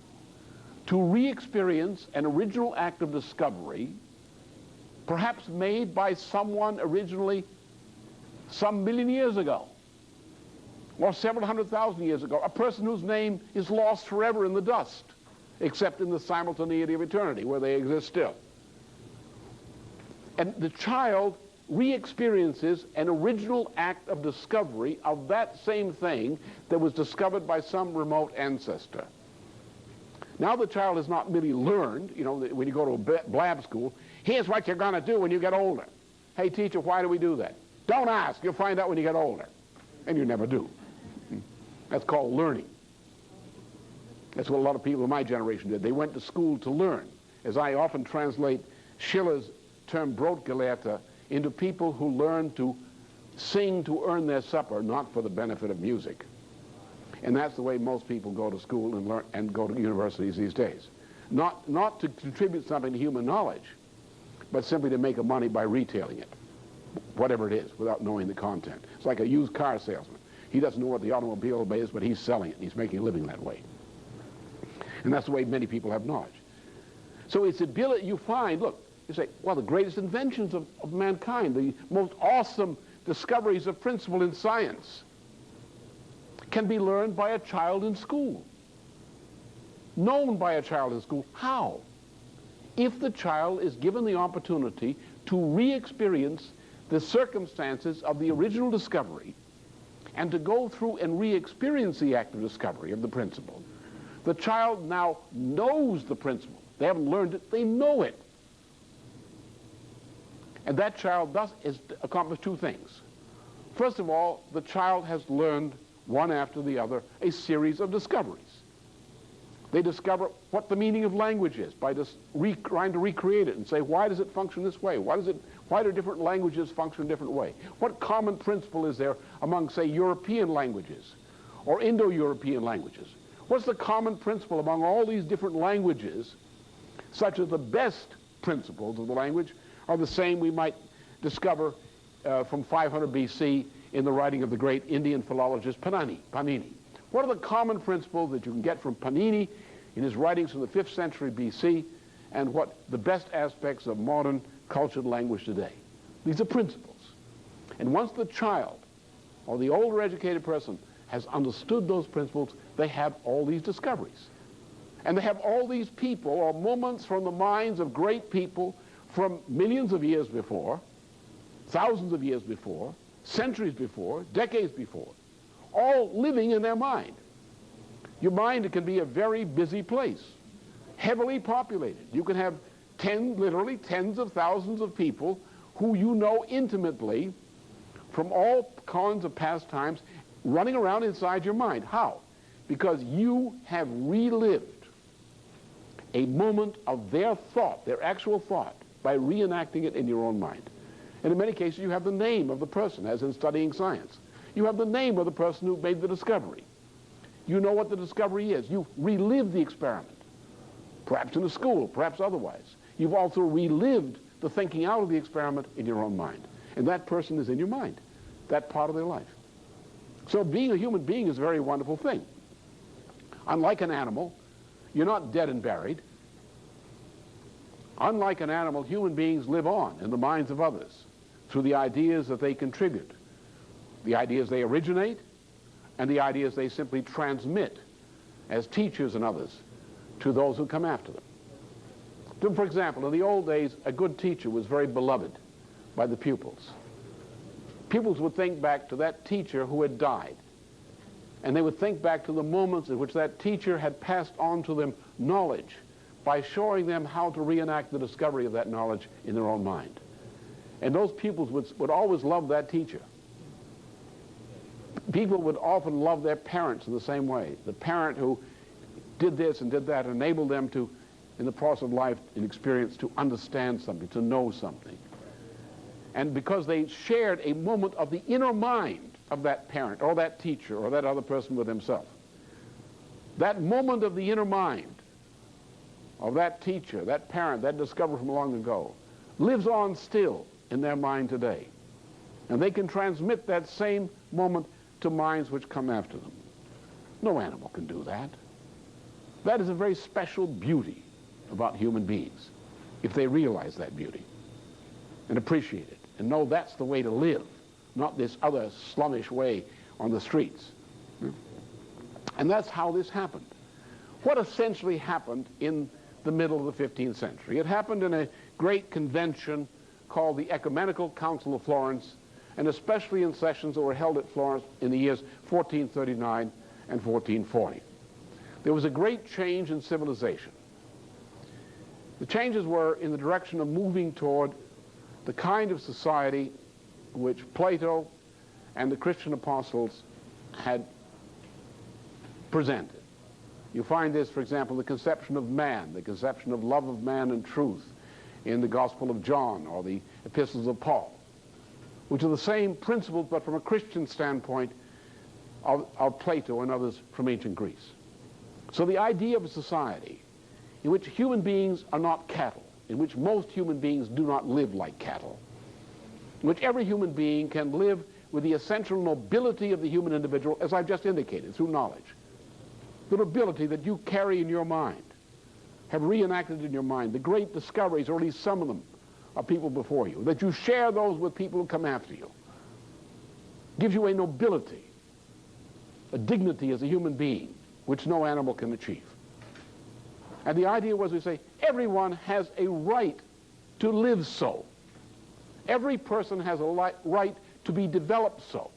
to re-experience an original act of discovery, perhaps made by someone originally some million years ago, or several 100,000 years ago, a person whose name is lost forever in the dust, except in the simultaneity of eternity, where they exist still. And the child re-experiences an original act of discovery of that same thing that was discovered by some remote ancestor. Now the child has not merely learned, when you go to a blab school, here's what you're going to do when you get older. Hey, teacher, why do we do that? Don't ask. You'll find out when you get older. And you never do. That's called learning. That's what a lot of people in my generation did. They went to school to learn. As I often translate Schiller's term Brotgelehrte into people who learn to sing to earn their supper, not for the benefit of music. And that's the way most people go to school and learn and go to universities these days. Not to contribute something to human knowledge, but simply to make a money by retailing it, whatever it is, without knowing the content. It's like a used car salesman. He doesn't know what the automobile is, but he's selling it, and he's making a living that way. And that's the way many people have knowledge. So it's ability, you find, look, you say, well, the greatest inventions of mankind, the most awesome discoveries of principle in science can be learned by a child in school. Known by a child in school. How? If the child is given the opportunity to re-experience the circumstances of the original discovery and to go through and re-experience the act of discovery of the principle. The child now knows the principle. They haven't learned it, they know it. And that child thus has accomplished two things. First of all, the child has learned, one after the other, a series of discoveries. They discover what the meaning of language is by just trying to recreate it and say, why does it function this way? Why do different languages function a different way? What common principle is there among, say, European languages or Indo-European languages? What's the common principle among all these different languages, such as the best principles of the language are the same we might discover from 500 BC in the writing of the great Indian philologist Panini. What are the common principles that you can get from Panini in his writings from the 5th century BC, and what the best aspects of modern cultured language today? These are principles. And once the child or the older educated person has understood those principles, they have all these discoveries. And they have all these people or moments from the minds of great people from millions of years before, thousands of years before, centuries before, decades before, all living in their mind. Your mind can be a very busy place, heavily populated. You can have literally tens of thousands of people who you know intimately from all kinds of pastimes running around inside your mind. How? Because you have relived a moment of their thought, their actual thought, by reenacting it in your own mind. And in many cases, you have the name of the person, as in studying science. You have the name of the person who made the discovery. You know what the discovery is. You relive the experiment, perhaps in a school, perhaps otherwise. You've also relived the thinking out of the experiment in your own mind. And that person is in your mind, that part of their life. So being a human being is a very wonderful thing. Unlike an animal, you're not dead and buried. Unlike an animal, human beings live on in the minds of others through the ideas that they contribute, the ideas they originate, and the ideas they simply transmit as teachers and others to those who come after them. So, for example, in the old days, a good teacher was very beloved by the pupils. Pupils would think back to that teacher who had died, and they would think back to the moments in which that teacher had passed on to them knowledge by showing them how to reenact the discovery of that knowledge in their own mind. And those pupils would always love that teacher. People would often love their parents in the same way. The parent who did this and did that enabled them to, in the process of life and experience, to understand something, to know something. And because they shared a moment of the inner mind of that parent or that teacher or that other person with himself, that moment of the inner mind of that teacher, that parent, that discoverer from long ago, lives on still in their mind today. And they can transmit that same moment to minds which come after them. No animal can do that. That is a very special beauty about human beings, if they realize that beauty and appreciate it and know that's the way to live, not this other slummish way on the streets. And that's how this happened. What essentially happened in the middle of the 15th century? It happened in a great convention called the Ecumenical Council of Florence, and especially in sessions that were held at Florence in the years 1439 and 1440. There was a great change in civilization. The changes were in the direction of moving toward the kind of society which Plato and the Christian apostles had presented. You find this, for example, the conception of man, the conception of love of man and truth in the Gospel of John or the epistles of Paul, which are the same principles but from a Christian standpoint of Plato and others from ancient Greece. So the idea of a society in which human beings are not cattle, in which most human beings do not live like cattle, in which every human being can live with the essential nobility of the human individual, as I've just indicated, through knowledge. The nobility that you carry in your mind, have reenacted in your mind, the great discoveries, or at least some of them, of people before you, that you share those with people who come after you. Gives you a nobility, a dignity as a human being, which no animal can achieve. And the idea was, we say, everyone has a right to live so. Every person has a right to be developed so,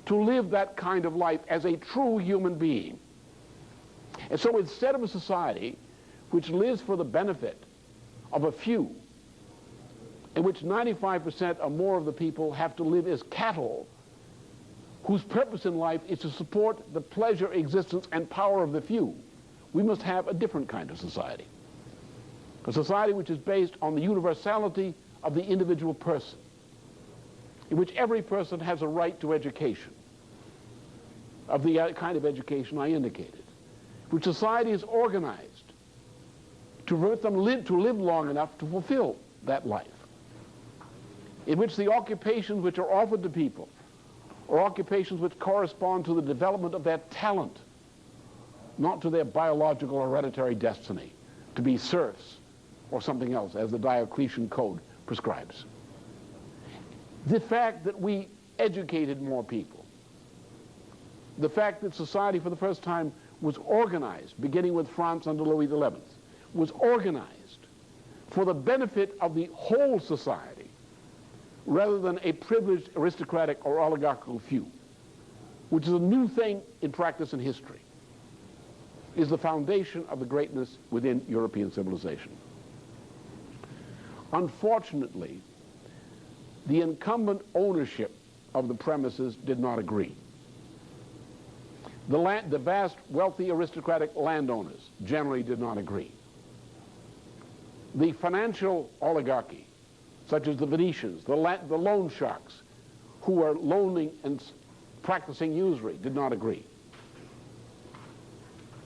to live that kind of life as a true human being. And so instead of a society which lives for the benefit of a few, in which 95% or more of the people have to live as cattle, whose purpose in life is to support the pleasure, existence, and power of the few, we must have a different kind of society. A society which is based on the universality of the individual person, in which every person has a right to education, of the kind of education I indicated, which society is organized to permit them to live long enough to fulfill that life, in which the occupations which are offered to people are occupations which correspond to the development of their talent, not to their biological or hereditary destiny, to be serfs or something else, as the Diocletian Code prescribes. The fact that we educated more people, the fact that society for the first time was organized, beginning with France under Louis XI, was organized for the benefit of the whole society rather than a privileged aristocratic or oligarchical few, which is a new thing in practice and history, is the foundation of the greatness within European civilization. Unfortunately, the incumbent ownership of the premises did not agree. The vast, wealthy, aristocratic landowners generally did not agree. The financial oligarchy, such as the Venetians, the loan sharks, who were loaning and practicing usury, did not agree.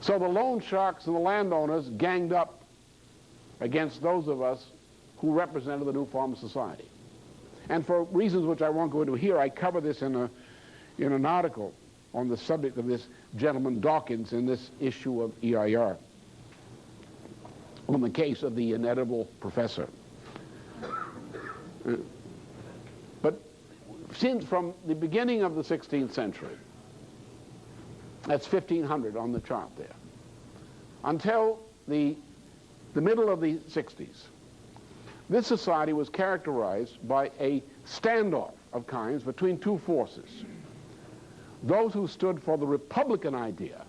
So the loan sharks and the landowners ganged up against those of us who represented the new form of society. And for reasons which I won't go into here, I cover this in an article on the subject of this gentleman Dawkins in this issue of EIR, on the case of the inedible professor. But since from the beginning of the 16th century, that's 1500 on the chart there, until the middle of the 60s, this society was characterized by a standoff of kinds between two forces. Those who stood for the Republican idea,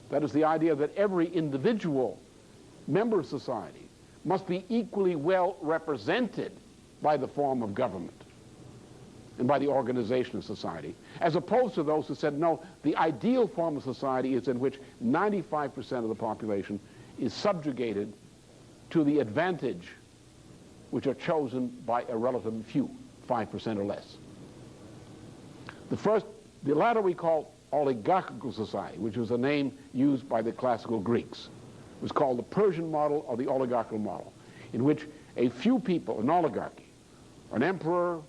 that is the idea that every individual member of society must be equally well represented by the form of government and by the organization of society, as opposed to those who said, no, the ideal form of society is in which 95% of the population is subjugated to the advantage which are chosen by a relative few, 5% or less. The latter we call oligarchical society, which was a name used by the classical Greeks. It was called the Persian model or the oligarchical model, in which a few people, an oligarchy, an emperor,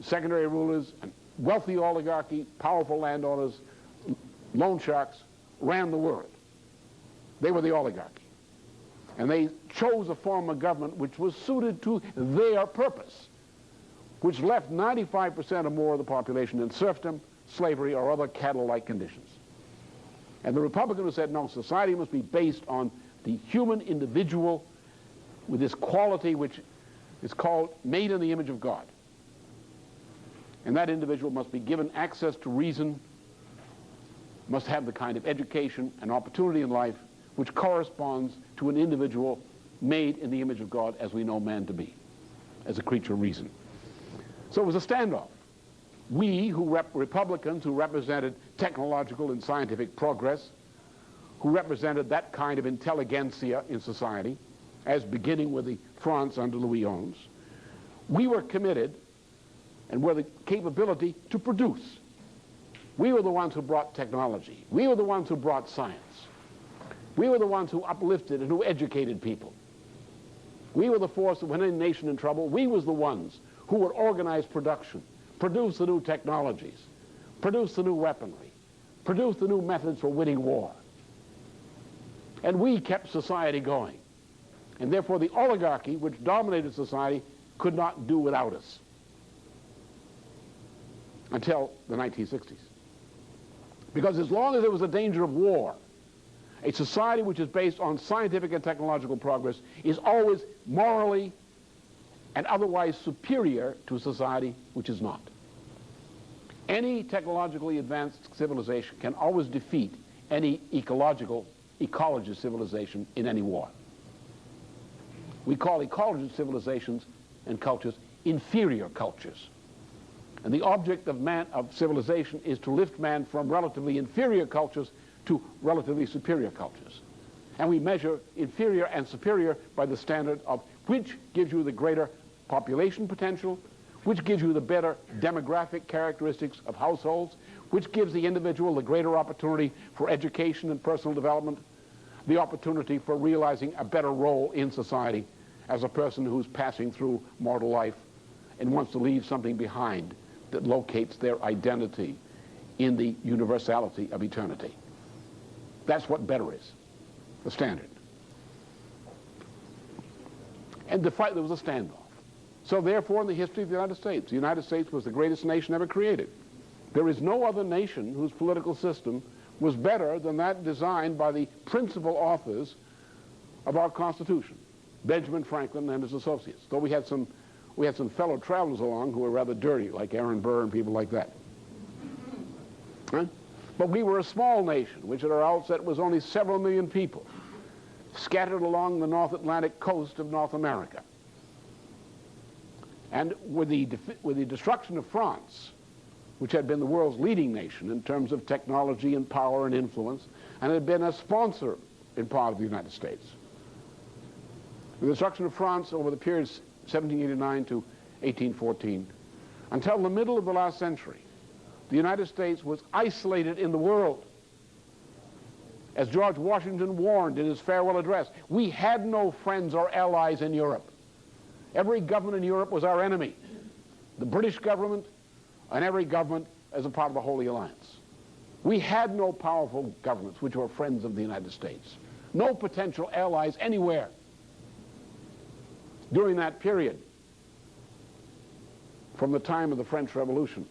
secondary rulers, and wealthy oligarchy, powerful landowners, loan sharks, ran the world. They were the oligarchy. And they chose a form of government which was suited to their purpose, which left 95% or more of the population in serfdom, slavery, or other cattle-like conditions. And the Republican who said, no, society must be based on the human individual with this quality which is called made in the image of God. And that individual must be given access to reason, must have the kind of education and opportunity in life which corresponds to an individual made in the image of God as we know man to be, as a creature of reason. So it was a standoff. We, Republicans who represented technological and scientific progress, who represented that kind of intelligentsia in society, as beginning with the France under Louis XI, we were committed and were the capability to produce. We were the ones who brought technology. We were the ones who brought science. We were the ones who uplifted and who educated people. We were the force that when any nation in trouble, we was the ones who would organize production, produce the new technologies, produce the new weaponry, produce the new methods for winning war. And we kept society going. And therefore the oligarchy, which dominated society, could not do without us until the 1960s. Because as long as there was a danger of war, a society which is based on scientific and technological progress is always morally and otherwise superior to a society which is not. Any technologically advanced civilization can always defeat any ecologist civilization in any war. We call ecologist civilizations and cultures inferior cultures. And the object of civilization is to lift man from relatively inferior cultures to relatively superior cultures. And we measure inferior and superior by the standard of which gives you the greater population potential, which gives you the better demographic characteristics of households, which gives the individual the greater opportunity for education and personal development, the opportunity for realizing a better role in society as a person who's passing through mortal life and wants to leave something behind that locates their identity in the universality of eternity. That's what better is, the standard. And there was a standoff. So therefore, in the history of the United States was the greatest nation ever created. There is no other nation whose political system was better than that designed by the principal authors of our Constitution, Benjamin Franklin and his associates. Though we had some fellow travelers along who were rather dirty, like Aaron Burr and people like that. Huh? But we were a small nation, which at our outset was only several million people, scattered along the North Atlantic coast of North America. And with the destruction of France, which had been the world's leading nation in terms of technology and power and influence, and had been a sponsor in part of the United States. The destruction of France over the period 1789 to 1814, until the middle of the last century, the United States was isolated in the world. As George Washington warned in his farewell address, we had no friends or allies in Europe. Every government in Europe was our enemy. The British government and every government as a part of the Holy Alliance. We had no powerful governments which were friends of the United States. No potential allies anywhere during that period, from the time of the French Revolution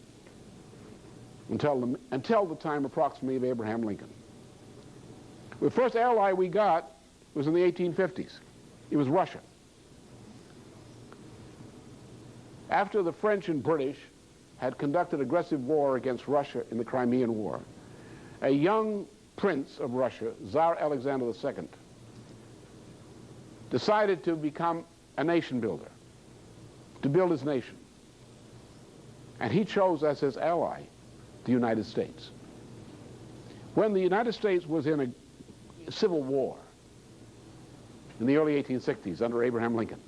until the time approximately of Abraham Lincoln. The first ally we got was in the 1850s. It was Russia. After the French and British had conducted aggressive war against Russia in the Crimean War, a young prince of Russia, Tsar Alexander II, decided to become a nation builder, to build his nation. And he chose as his ally the United States. When the United States was in a civil war in the early 1860s under Abraham Lincoln,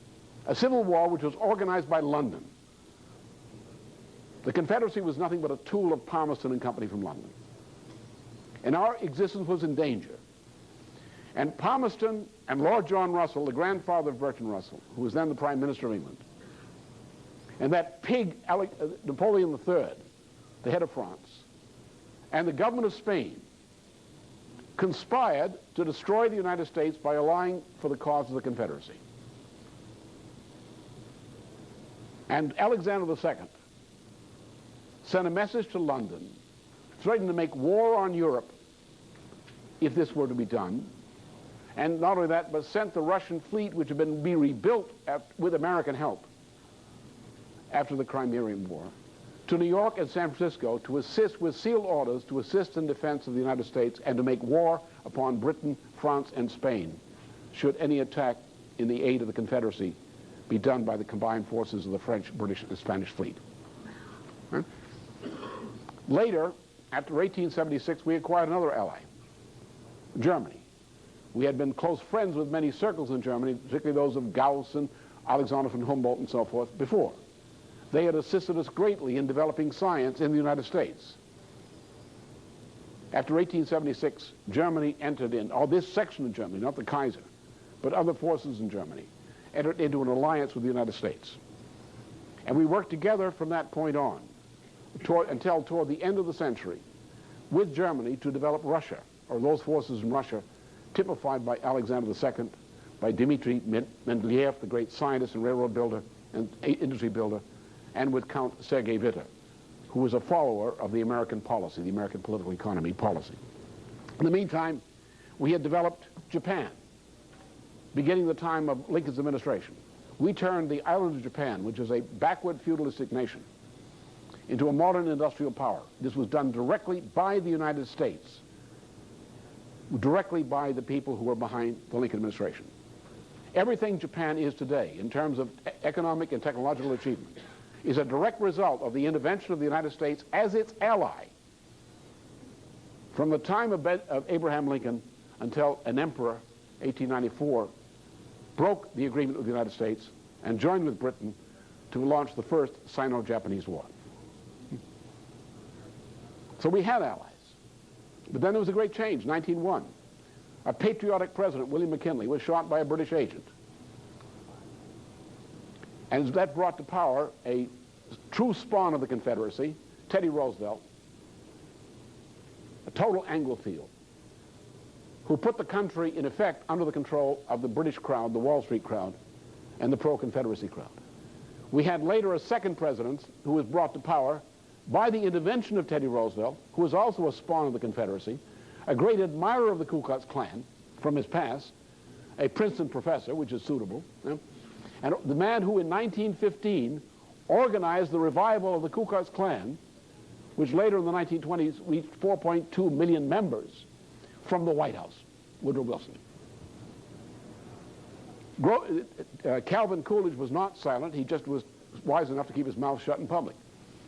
a civil war which was organized by London. The Confederacy was nothing but a tool of Palmerston and Company from London. And our existence was in danger. And Palmerston and Lord John Russell, the grandfather of Bertrand Russell, who was then the Prime Minister of England, and that pig Napoleon III, the head of France, and the government of Spain conspired to destroy the United States by allying for the cause of the Confederacy. And Alexander II sent a message to London threatening to make war on Europe if this were to be done. And not only that, but sent the Russian fleet, which had been rebuilt with American help after the Crimean War, to New York and San Francisco to assist with sealed orders to assist in defense of the United States and to make war upon Britain, France, and Spain should any attack in the aid of the Confederacy be done by the combined forces of the French, British, and Spanish fleet. Huh? Later, after 1876, we acquired another ally, Germany. We had been close friends with many circles in Germany, particularly those of Gauss and Alexander von Humboldt and so forth before. They had assisted us greatly in developing science in the United States. After 1876, Germany entered in, or this section of Germany, not the Kaiser, but other forces in Germany, entered into an alliance with the United States. And we worked together from that point on until toward the end of the century with Germany to develop Russia, or those forces in Russia typified by Alexander II, by Dmitri Mendeleev, the great scientist and railroad builder and industry builder, and with Count Sergei Witte, who was a follower of the American policy, the American political economy policy. In the meantime, we had developed Japan, beginning the time of Lincoln's administration. We turned the island of Japan, which is a backward feudalistic nation, into a modern industrial power. This was done directly by the United States, directly by the people who were behind the Lincoln administration. Everything Japan is today, in terms of economic and technological achievement, is a direct result of the intervention of the United States as its ally from the time of Abraham Lincoln until an emperor 1894, broke the agreement with the United States and joined with Britain to launch the first Sino-Japanese War. So we had allies. But then there was a great change, 1901. A patriotic president, William McKinley, was shot by a British agent. And that brought to power a true spawn of the Confederacy, Teddy Roosevelt, a total Anglophile, who put the country, in effect, under the control of the British crowd, the Wall Street crowd, and the pro-Confederacy crowd. We had later a second president who was brought to power by the intervention of Teddy Roosevelt, who was also a spawn of the Confederacy, a great admirer of the Ku Klux Klan from his past, a Princeton professor, which is suitable, and the man who in 1915 organized the revival of the Ku Klux Klan, which later in the 1920s reached 4.2 million members from the White House, Woodrow Wilson. Calvin Coolidge was not silent. He just was wise enough to keep his mouth shut in public.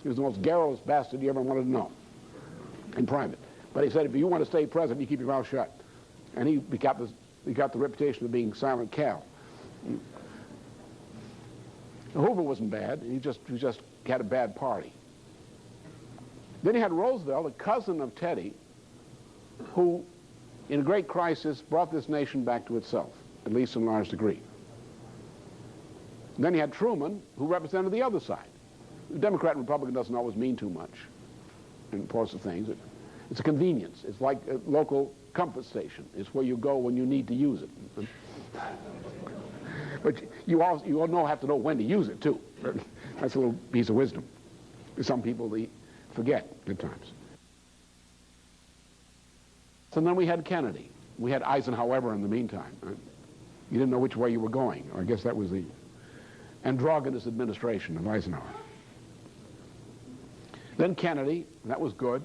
He was the most garrulous bastard you ever wanted to know in private. But he said, if you want to stay president, you keep your mouth shut. And he got the reputation of being Silent Cal. Hoover wasn't bad. He just had a bad party. Then he had Roosevelt, a cousin of Teddy, who, in a great crisis, brought this nation back to itself, at least in a large degree. And then he had Truman, who represented the other side. The Democrat and Republican doesn't always mean too much in the course of things. It's a convenience. It's like a local comfort station. It's where you go when you need to use it. But you all have to know when to use it, too. That's a little piece of wisdom. Some people, they forget at times. So then we had Kennedy. We had Eisenhower in the meantime. Right? You didn't know which way you were going. Or I guess that was the androgynous administration of Eisenhower. Then Kennedy, that was good.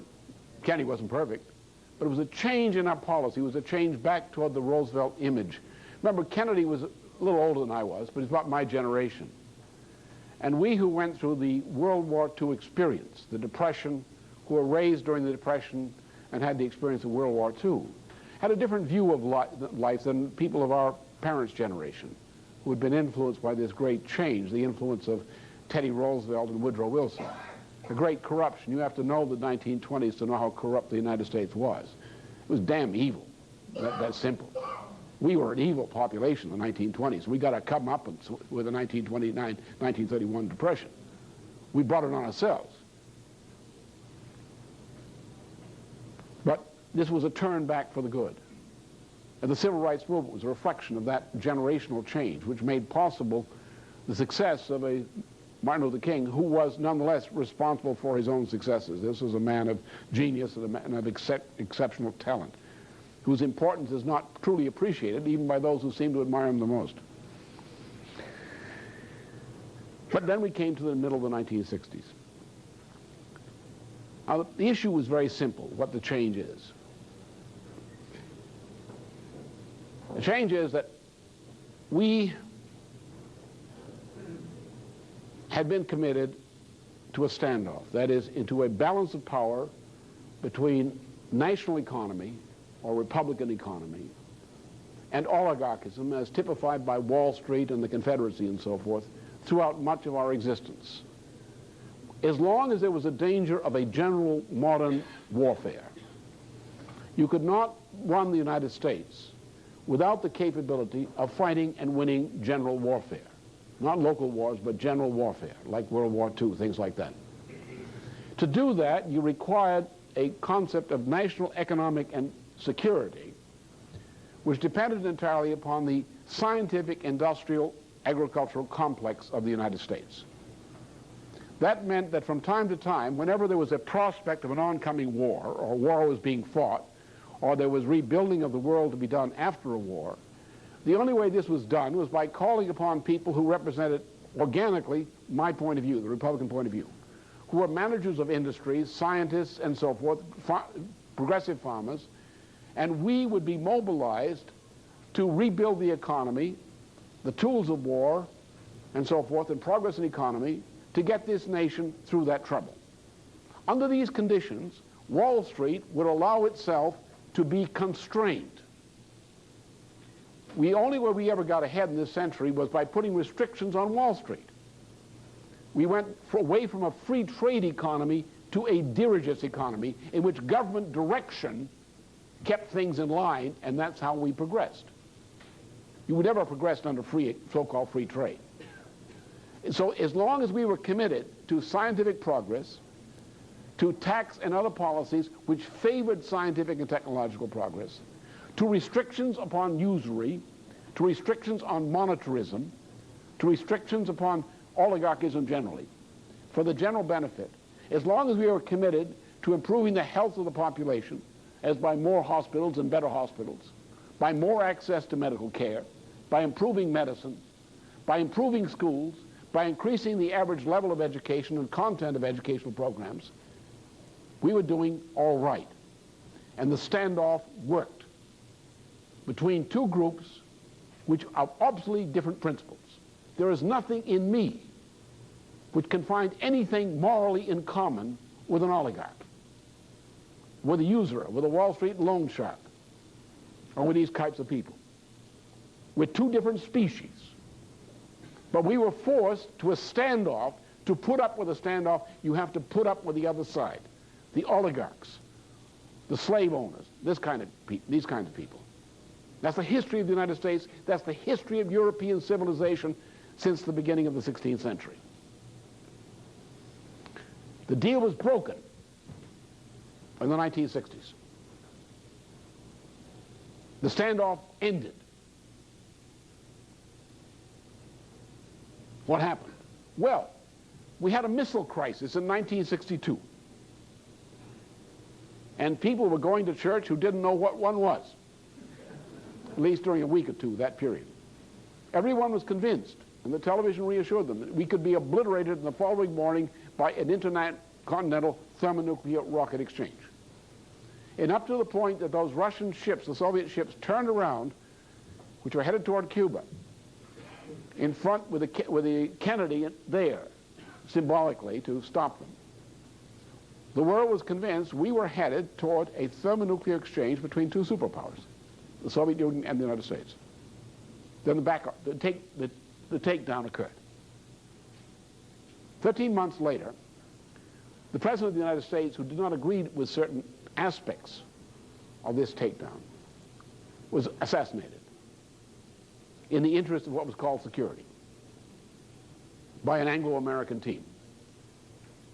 Kennedy wasn't perfect, but it was a change in our policy. It was a change back toward the Roosevelt image. Remember, Kennedy was a little older than I was, but he's about my generation. And we who went through the World War II experience, the Depression, who were raised during the Depression and had the experience of World War II, had a different view of life than people of our parents' generation, who had been influenced by this great change, the influence of Teddy Roosevelt and Woodrow Wilson. A great corruption. You have to know the 1920s to know how corrupt the United States was. It was damn evil. That's simple. We were an evil population in the 1920s. We got to come up with the 1931 Depression. We brought it on ourselves. But this was a turn back for the good. And the Civil Rights Movement was a reflection of that generational change, which made possible the success of a Martin Luther King, who was nonetheless responsible for his own successes. This was a man of genius and a man of exceptional talent, whose importance is not truly appreciated even by those who seem to admire him the most. But then we came to the middle of the 1960s. Now, the issue was very simple, what the change is. The change is that we had been committed to a standoff, that is, into a balance of power between national economy, or Republican economy, and oligarchism as typified by Wall Street and the Confederacy and so forth throughout much of our existence. As long as there was a danger of a general modern warfare, you could not run the United States without the capability of fighting and winning general warfare. Not local wars, but general warfare, like World War II, things like that. To do that, you required a concept of national economic and security, which depended entirely upon the scientific, industrial, agricultural complex of the United States. That meant that from time to time, whenever there was a prospect of an oncoming war, or war was being fought, or there was rebuilding of the world to be done after a war, the only way this was done was by calling upon people who represented organically my point of view, the Republican point of view, who were managers of industries, scientists, and so forth, progressive farmers, and we would be mobilized to rebuild the economy, the tools of war, and so forth, and progress in economy to get this nation through that trouble. Under these conditions, Wall Street would allow itself to be constrained. The only way we ever got ahead in this century was by putting restrictions on Wall Street. We went away from a free trade economy to a dirigist economy in which government direction kept things in line, and that's how we progressed. You would never have progressed under so-called free trade. So as long as we were committed to scientific progress, to tax and other policies which favored scientific and technological progress, to restrictions upon usury, to restrictions on monetarism, to restrictions upon oligarchism generally, for the general benefit, as long as we were committed to improving the health of the population, as by more hospitals and better hospitals, by more access to medical care, by improving medicine, by improving schools, by increasing the average level of education and content of educational programs, we were doing all right. And the standoff worked between two groups which have absolutely different principles. There is nothing in me which can find anything morally in common with an oligarch, with a usurer, with a Wall Street loan shark, or with these types of people. We're two different species. But we were forced to a standoff. To put up with a standoff, you have to put up with the other side, the oligarchs, the slave owners, these kinds of people. That's the history of the United States. That's the history of European civilization since the beginning of the 16th century. The deal was broken in the 1960s. The standoff ended. What happened? Well, we had a missile crisis in 1962. And people were going to church who didn't know what one was, at least during a week or two, that period. Everyone was convinced, and the television reassured them, that we could be obliterated in the following morning by an intercontinental thermonuclear rocket exchange. And up to the point that those Russian ships, the Soviet ships, turned around, which were headed toward Cuba, in front with the Kennedy there, symbolically, to stop them. The world was convinced we were headed toward a thermonuclear exchange between two superpowers, the Soviet Union and the United States. Then the takedown occurred. 13 months later, the President of the United States, who did not agree with certain aspects of this takedown, was assassinated in the interest of what was called security by an Anglo-American team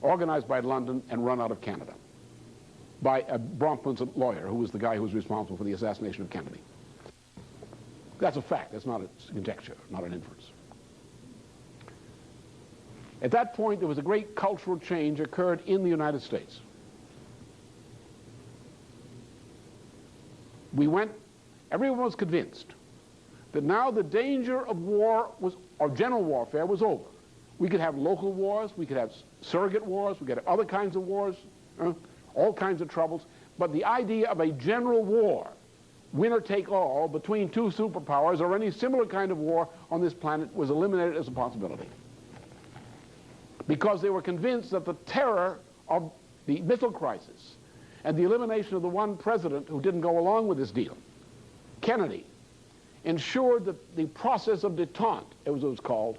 organized by London and run out of Canada by a Bronfman's lawyer who was the guy who was responsible for the assassination of Kennedy. That's a fact. That's not a conjecture, not an inference. At that point, there was a great cultural change occurred in the United States. Everyone was convinced that now the danger of war or general warfare was over. We could have local wars, we could have surrogate wars, we could have other kinds of wars, all kinds of troubles, but the idea of a general war, winner take all, between two superpowers or any similar kind of war on this planet was eliminated as a possibility. Because they were convinced that the terror of the missile crisis and the elimination of the one president who didn't go along with this deal, Kennedy, ensured that the process of détente, as it was called,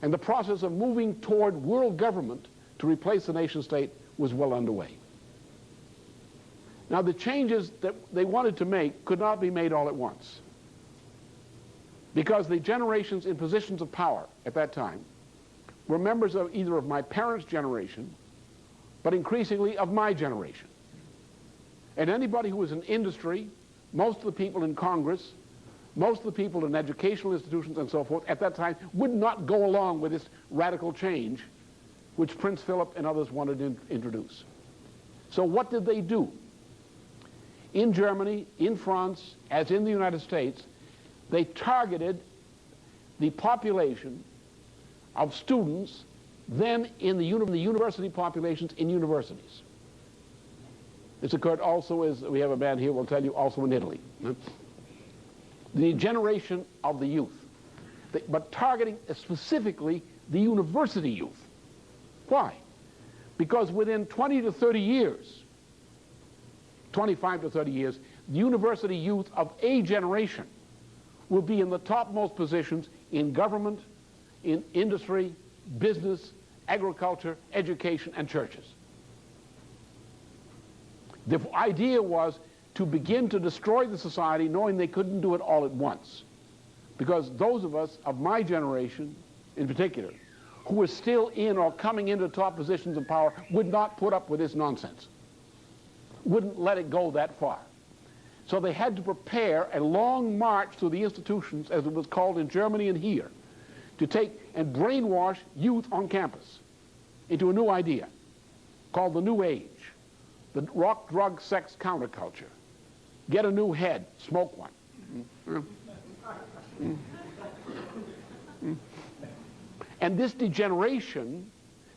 and the process of moving toward world government to replace the nation state was well underway. Now, the changes that they wanted to make could not be made all at once, because the generations in positions of power at that time were members of either of my parents' generation, but increasingly of my generation. And anybody who was in industry, most of the people in Congress, most of the people in educational institutions and so forth at that time would not go along with this radical change which Prince Philip and others wanted to introduce. So what did they do? In Germany, in France, as in the United States, they targeted the population of students then in the university populations in universities. This occurred also, as we have a man here will tell you, also in Italy. The generation of the youth, but targeting specifically the university youth. Why? Because within 20 to 30 years, 25 to 30 years, the university youth of a generation will be in the topmost positions in government, in industry, business, agriculture, education, and churches. The idea was to begin to destroy the society, knowing they couldn't do it all at once. Because those of us of my generation, in particular, who were still in or coming into top positions of power, would not put up with this nonsense. Wouldn't let it go that far. So they had to prepare a long march through the institutions, as it was called in Germany and here, to take and brainwash youth on campus into a new idea called the New Age, the rock, drug, sex counterculture. Get a new head, smoke one. And this degeneration,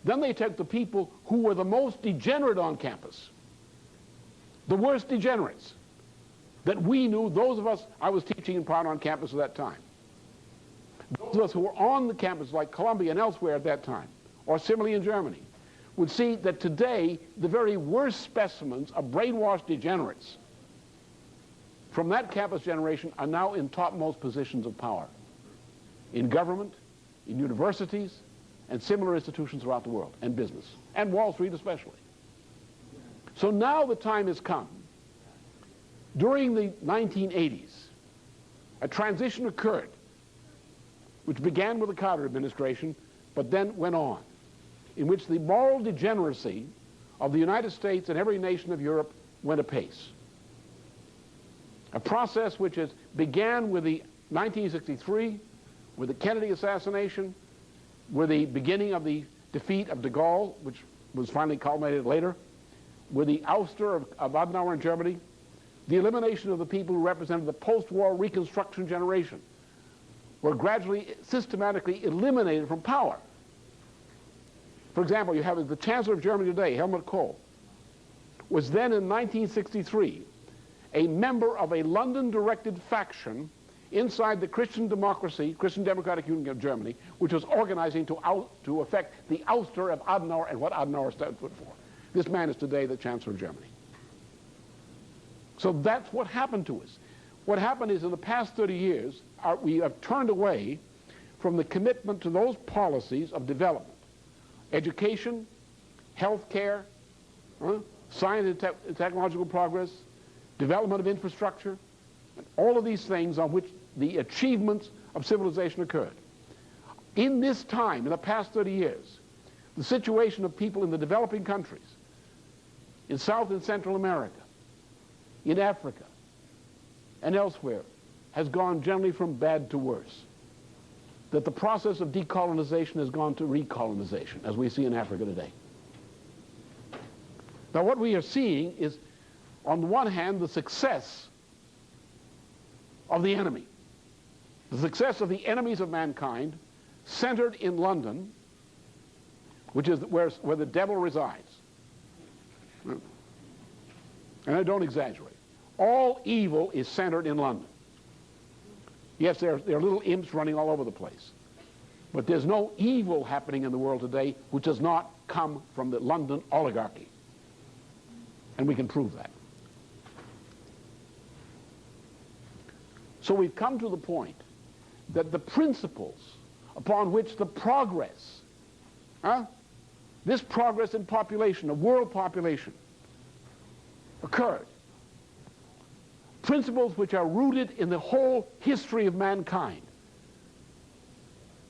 then they took the people who were the most degenerate on campus, the worst degenerates that we knew, those of us, I was teaching in part on campus at that time. Those of us who were on the campus like Columbia and elsewhere at that time, or similarly in Germany, would see that today the very worst specimens of brainwashed degenerates from that campus generation are now in topmost positions of power in government, in universities, and similar institutions throughout the world, and business, and Wall Street especially. So now the time has come. During the 1980s, a transition occurred, which began with the Carter administration, but then went on, in which the moral degeneracy of the United States and every nation of Europe went apace. A process which began with the 1963, with the Kennedy assassination, with the beginning of the defeat of de Gaulle, which was finally culminated later, with the ouster of Adenauer in Germany, the elimination of the people who represented the post-war Reconstruction generation were gradually, systematically eliminated from power. For example, you have the Chancellor of Germany today, Helmut Kohl, was then in 1963 a member of a London-directed faction inside the Christian Democracy, Christian Democratic Union of Germany, which was organizing to effect the ouster of Adenauer and what Adenauer stood for. This man is today the Chancellor of Germany. So that's what happened to us. What happened is in the past 30 years, we have turned away from the commitment to those policies of development. Education, health care, science and technological progress, development of infrastructure, and all of these things on which the achievements of civilization occurred. In this time, in the past 30 years, the situation of people in the developing countries, in South and Central America, in Africa, and elsewhere, has gone generally from bad to worse. That the process of decolonization has gone to recolonization, as we see in Africa today. Now what we are seeing is, on the one hand, the success of the enemy. The success of the enemies of mankind, centered in London, which is where the devil resides. And I don't exaggerate. All evil is centered in London. Yes, there are little imps running all over the place. But there's no evil happening in the world today which does not come from the London oligarchy. And we can prove that. So we've come to the point that the principles upon which the progress, this progress in population, of world population, occurred, principles which are rooted in the whole history of mankind,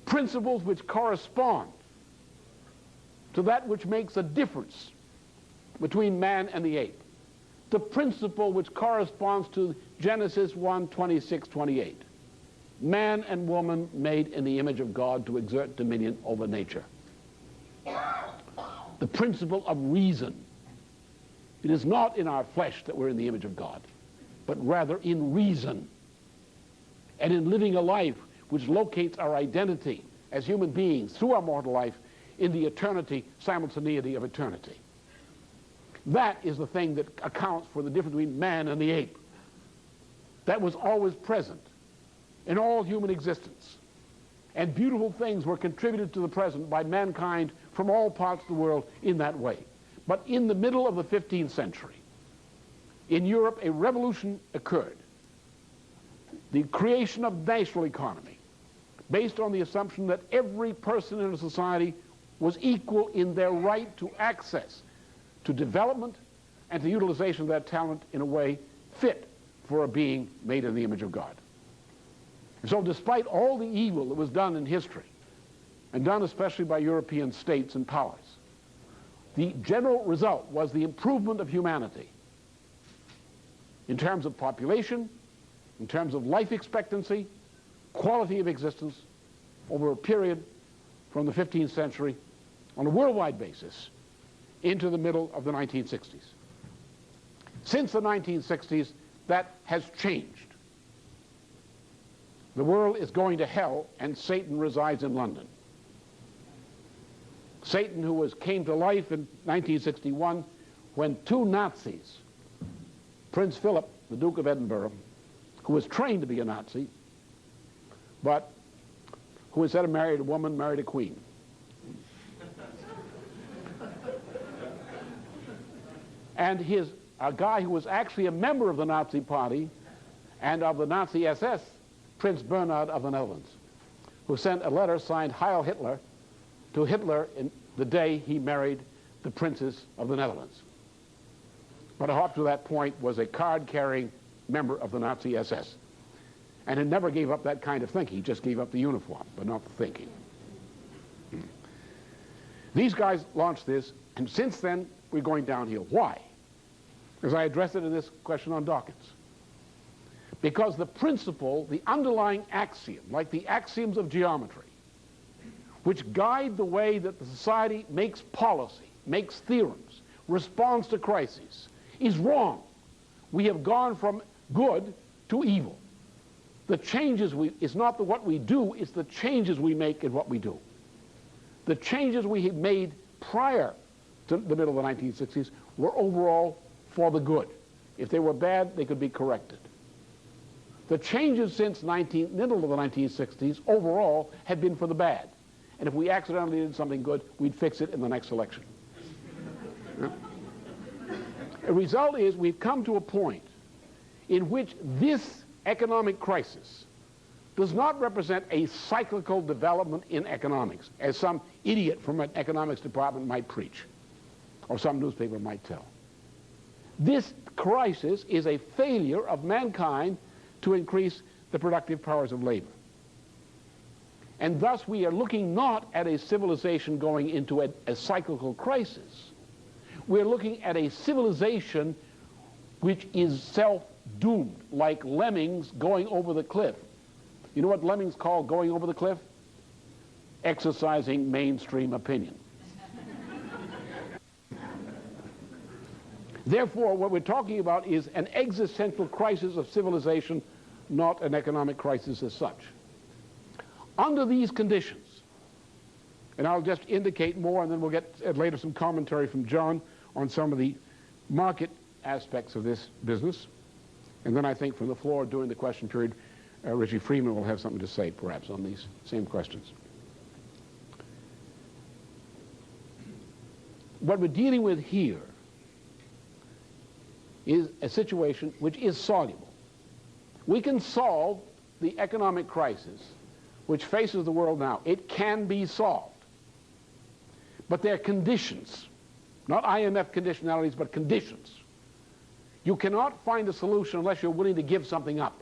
principles which correspond to that which makes a difference between man and the ape, the principle which corresponds to Genesis 1:26-28, man and woman made in the image of God to exert dominion over nature. The principle of reason. It is not in our flesh that we're in the image of God, but rather in reason and in living a life which locates our identity as human beings through our mortal life in the eternity, simultaneity of eternity. That is the thing that accounts for the difference between man and the ape. That was always present in all human existence. And beautiful things were contributed to the present by mankind from all parts of the world in that way. But in the middle of the 15th century, in Europe, a revolution occurred. the creation of national economy, based on the assumption that every person in a society was equal in their right to access to development and to utilization of that talent in a way fit for a being made in the image of God. And so despite all the evil that was done in history, and done especially by European states and powers, the general result was the improvement of humanity in terms of population, in terms of life expectancy, quality of existence over a period from the 15th century on a worldwide basis into the middle of the 1960s. Since the 1960s, that has changed. The world is going to hell, and Satan resides in London. Satan, who came to life in 1961 when two Nazis, Prince Philip, the Duke of Edinburgh, who was trained to be a Nazi, but who instead of married a woman, married a queen. And a guy who was actually a member of the Nazi Party and of the Nazi SS, Prince Bernhard of the Netherlands, who sent a letter signed Heil Hitler to Hitler in the day he married the Princess of the Netherlands. But up to that point was a card-carrying member of the Nazi SS. And he never gave up that kind of thinking. He just gave up the uniform, but not the thinking. These guys launched this, and since then, we're going downhill. Why? As I addressed it in this question on Dawkins. Because the principle, the underlying axiom, like the axioms of geometry, which guide the way that the society makes policy, makes theorems, responds to crises, is wrong. We have gone from good to evil. The changes it's not what we do, it's the changes we make in what we do. The changes we had made prior to the middle of the 1960s were overall for the good. If they were bad, they could be corrected. The changes since middle of the 1960s overall had been for the bad. And if we accidentally did something good, we'd fix it in the next election. The result is we've come to a point in which this economic crisis does not represent a cyclical development in economics, as some idiot from an economics department might preach, or some newspaper might tell. This crisis is a failure of mankind to increase the productive powers of labor. And thus we are looking not at a civilization going into a cyclical crisis. We're looking at a civilization which is self-doomed, like lemmings going over the cliff. You know what lemmings call going over the cliff? Exercising mainstream opinion. Therefore, what we're talking about is an existential crisis of civilization, not an economic crisis as such. Under these conditions, and I'll just indicate more, and then we'll get later some commentary from John on some of the market aspects of this business. And then I think from the floor during the question period, Richie Freeman will have something to say, perhaps, on these same questions. What we're dealing with here is a situation which is soluble. We can solve the economic crisis which faces the world now. It can be solved. But there are conditions, not IMF conditionalities, but conditions. You cannot find a solution unless you're willing to give something up.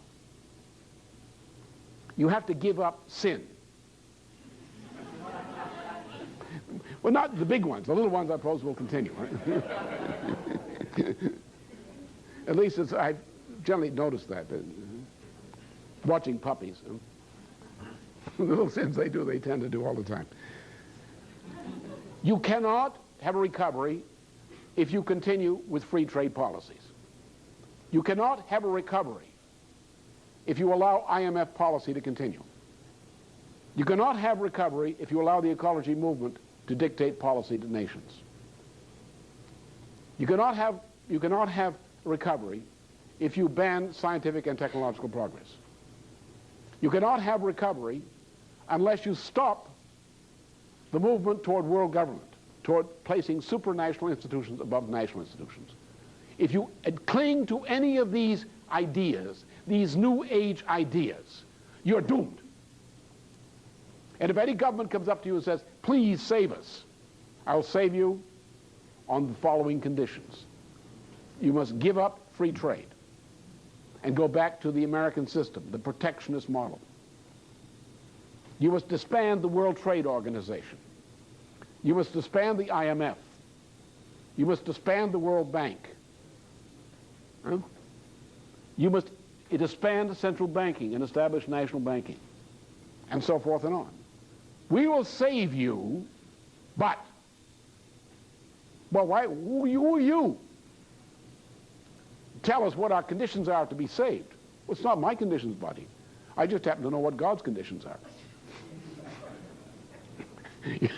You have to give up sin. Well, not the big ones. The little ones, I suppose, will continue. Right? At least I've generally noticed that. Watching puppies. The little sins they do, they tend to do all the time. You cannot have a recovery if you continue with free trade policies. You cannot have a recovery if you allow IMF policy to continue. You cannot have recovery if you allow the ecology movement to dictate policy to nations. You cannot have recovery if you ban scientific and technological progress. You cannot have recovery unless you stop the movement toward world government, toward placing supranational institutions above national institutions. if you cling to any of these ideas, these New Age ideas, you're doomed. And if any government comes up to you and says, please save us, I'll save you on the following conditions. You must give up free trade and go back to the American system, the protectionist model. You must disband the World Trade Organization. You must disband the IMF. You must disband the World Bank. You must disband central banking and establish national banking, and so forth and on. We will save you, but, well, why? Who are you? Tell us what our conditions are to be saved. Well, it's not my conditions, buddy. I just happen to know what God's conditions are.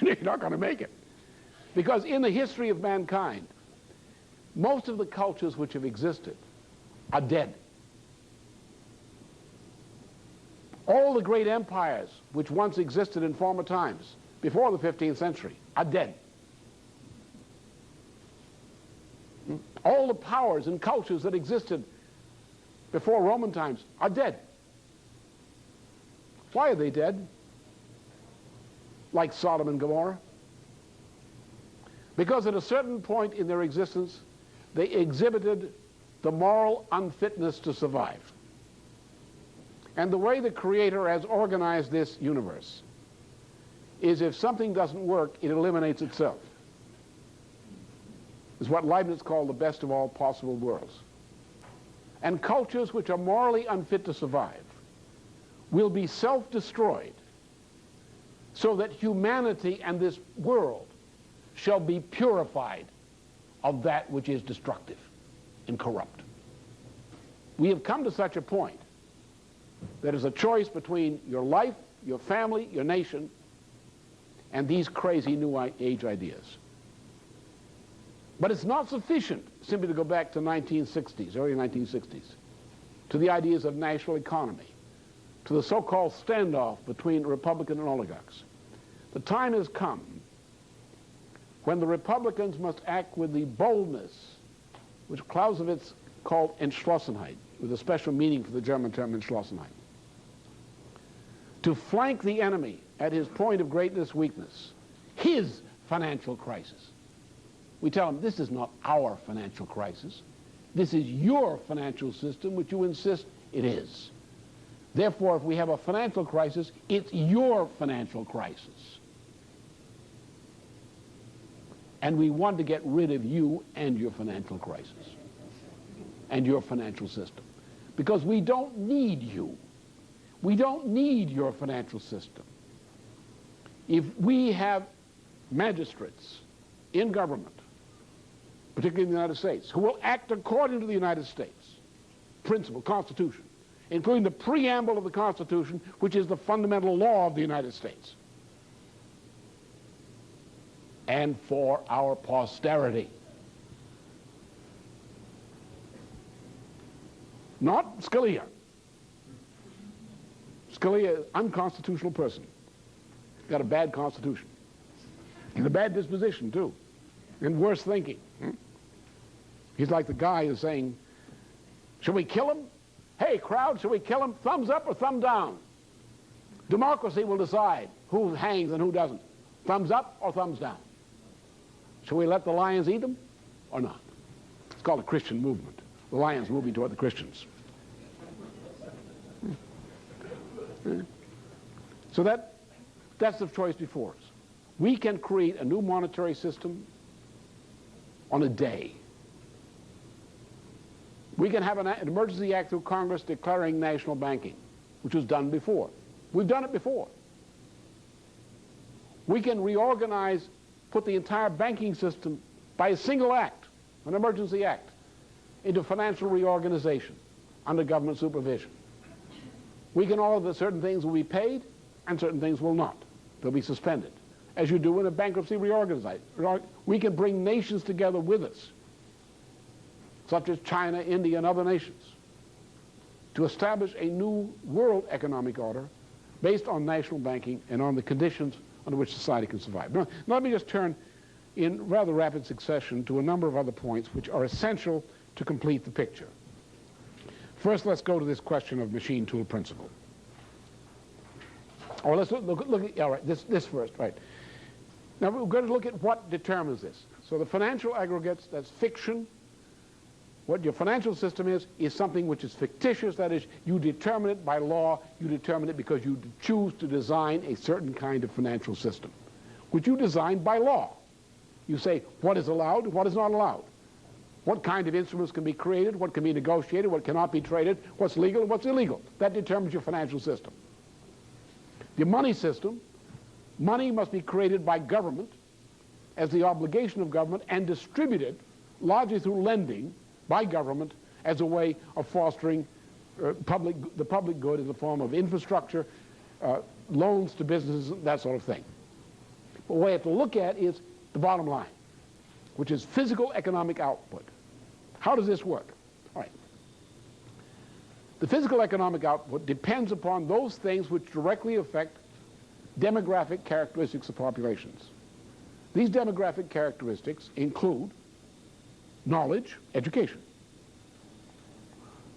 You're not going to make it. Because in the history of mankind, most of the cultures which have existed are dead. All the great empires which once existed in former times, before the 15th century, are dead. All the powers and cultures that existed before Roman times are dead. Why are they dead? Like Sodom and Gomorrah? Because at a certain point in their existence, they exhibited the moral unfitness to survive. And the way the Creator has organized this universe is if something doesn't work, it eliminates itself. It's what Leibniz called the best of all possible worlds. And cultures which are morally unfit to survive will be self-destroyed so that humanity and this world shall be purified of that which is destructive and corrupt. We have come to such a point that is a choice between your life, your family, your nation, and these crazy New Age ideas. But it's not sufficient simply to go back to 1960s, early 1960s, to the ideas of national economy, to the so-called standoff between Republican and oligarchs. The time has come when the Republicans must act with the boldness which Clausewitz called Entschlossenheit, with a special meaning for the German term Entschlossenheit, to flank the enemy at his point of greatest weakness, his financial crisis. We tell him, this is not our financial crisis. This is your financial system, which you insist it is. Therefore, if we have a financial crisis, it's your financial crisis. And we want to get rid of you and your financial crisis and your financial system. Because we don't need you. We don't need your financial system. If we have magistrates in government, particularly in the United States, who will act according to the United States principle, Constitution, including the preamble of the Constitution, which is the fundamental law of the United States, and for our posterity. Not Scalia. Scalia is an unconstitutional person. Got a bad constitution. And a bad disposition, too. And worse thinking. He's like the guy who's saying, should we kill him? Hey, crowd, should we kill him? Thumbs up or thumb down? Democracy will decide who hangs and who doesn't. Thumbs up or thumbs down? Should we let the lions eat them or not? It's called a Christian movement. The lions moving toward the Christians. So that's the choice before us. We can create a new monetary system on a day. We can have an emergency act through Congress declaring national banking, which was done before. We've done it before. We can reorganize, put the entire banking system by a single act, an emergency act, into financial reorganization under government supervision. We can order that certain things will be paid and certain things will not. They'll be suspended, as you do in a bankruptcy reorganization. We can bring nations together with us, such as China, India, and other nations, to establish a new world economic order based on national banking and on the conditions under which society can survive. Now let me just turn in rather rapid succession to a number of other points which are essential to complete the picture. First, let's go to this question of machine tool principle. Or let's look at, all right, this first, right. Now we're going to look at what determines this. So the financial aggregates, that's fiction. What your financial system is something which is fictitious. That is, you determine it by law. You determine it because you choose to design a certain kind of financial system, which you design by law. You say what is allowed, what is not allowed. What kind of instruments can be created, what can be negotiated, what cannot be traded, what's legal and what's illegal. That determines your financial system. The money system, money must be created by government as the obligation of government and distributed largely through lending by government as a way of fostering the public good in the form of infrastructure, loans to businesses, that sort of thing. But what we have to look at is the bottom line, which is physical economic output. How does this work? All right. The physical economic output depends upon those things which directly affect demographic characteristics of populations. These demographic characteristics include knowledge, education.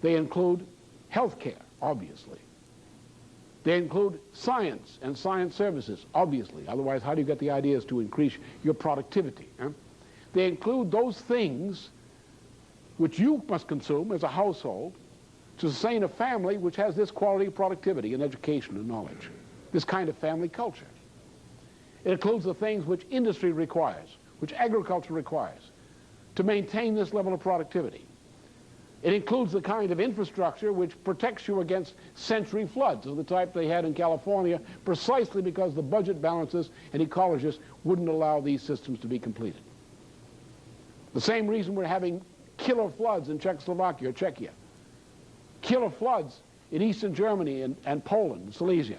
They include health care, obviously. They include science and science services, obviously. Otherwise, how do you get the ideas to increase your productivity? They include those things which you must consume as a household to sustain a family which has this quality of productivity and education and knowledge, this kind of family culture. It includes the things which industry requires, which agriculture requires, to maintain this level of productivity. It includes the kind of infrastructure which protects you against century floods of the type they had in California, precisely because the budget balances and ecologists wouldn't allow these systems to be completed. The same reason we're having killer floods in Czechoslovakia or Czechia, killer floods in Eastern Germany and Poland, Silesia,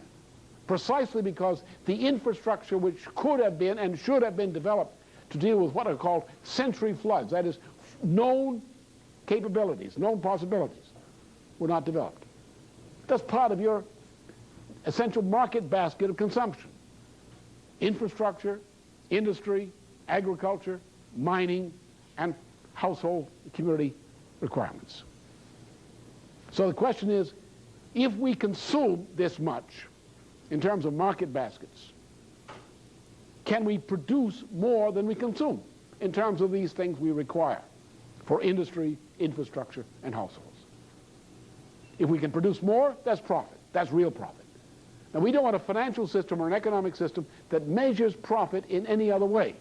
precisely because the infrastructure which could have been and should have been developed to deal with what are called century floods, that is, known capabilities, known possibilities, were not developed. That's part of your essential market basket of consumption. Infrastructure, industry, agriculture, mining, and household community requirements. So the question is, if we consume this much in terms of market baskets, can we produce more than we consume in terms of these things we require for industry, infrastructure, and households? If we can produce more, that's profit. That's real profit. Now, we don't want a financial system or an economic system that measures profit in any other way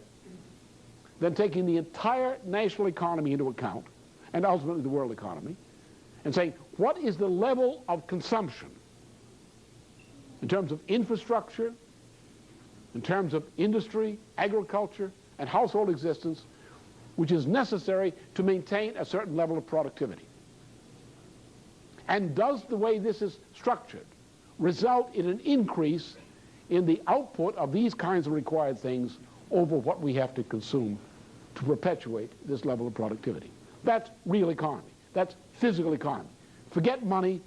than taking the entire national economy into account, and ultimately the world economy, and saying, what is the level of consumption in terms of infrastructure, in terms of industry, agriculture, and household existence, which is necessary to maintain a certain level of productivity? And does the way this is structured result in an increase in the output of these kinds of required things over what we have to consume to perpetuate this level of productivity? That's real economy. That's physical economy. Forget money,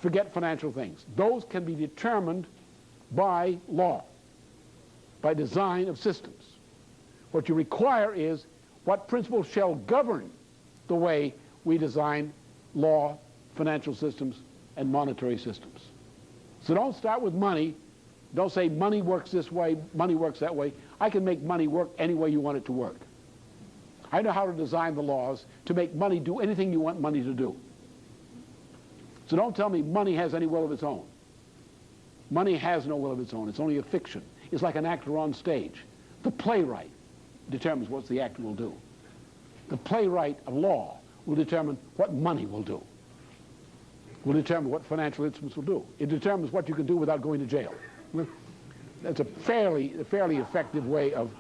forget financial things. Those can be determined by law, by design of systems. What you require is what principles shall govern the way we design law, financial systems, and monetary systems. So don't start with money. Don't say money works this way, money works that way. I can make money work any way you want it to work. I know how to design the laws to make money do anything you want money to do. So don't tell me money has any will of its own. Money has no will of its own. It's only a fiction. It's like an actor on stage. The playwright determines what the actor will do. The playwright of law will determine what money will do. Will determine what financial instruments will do. It determines what you can do without going to jail. That's a fairly effective way of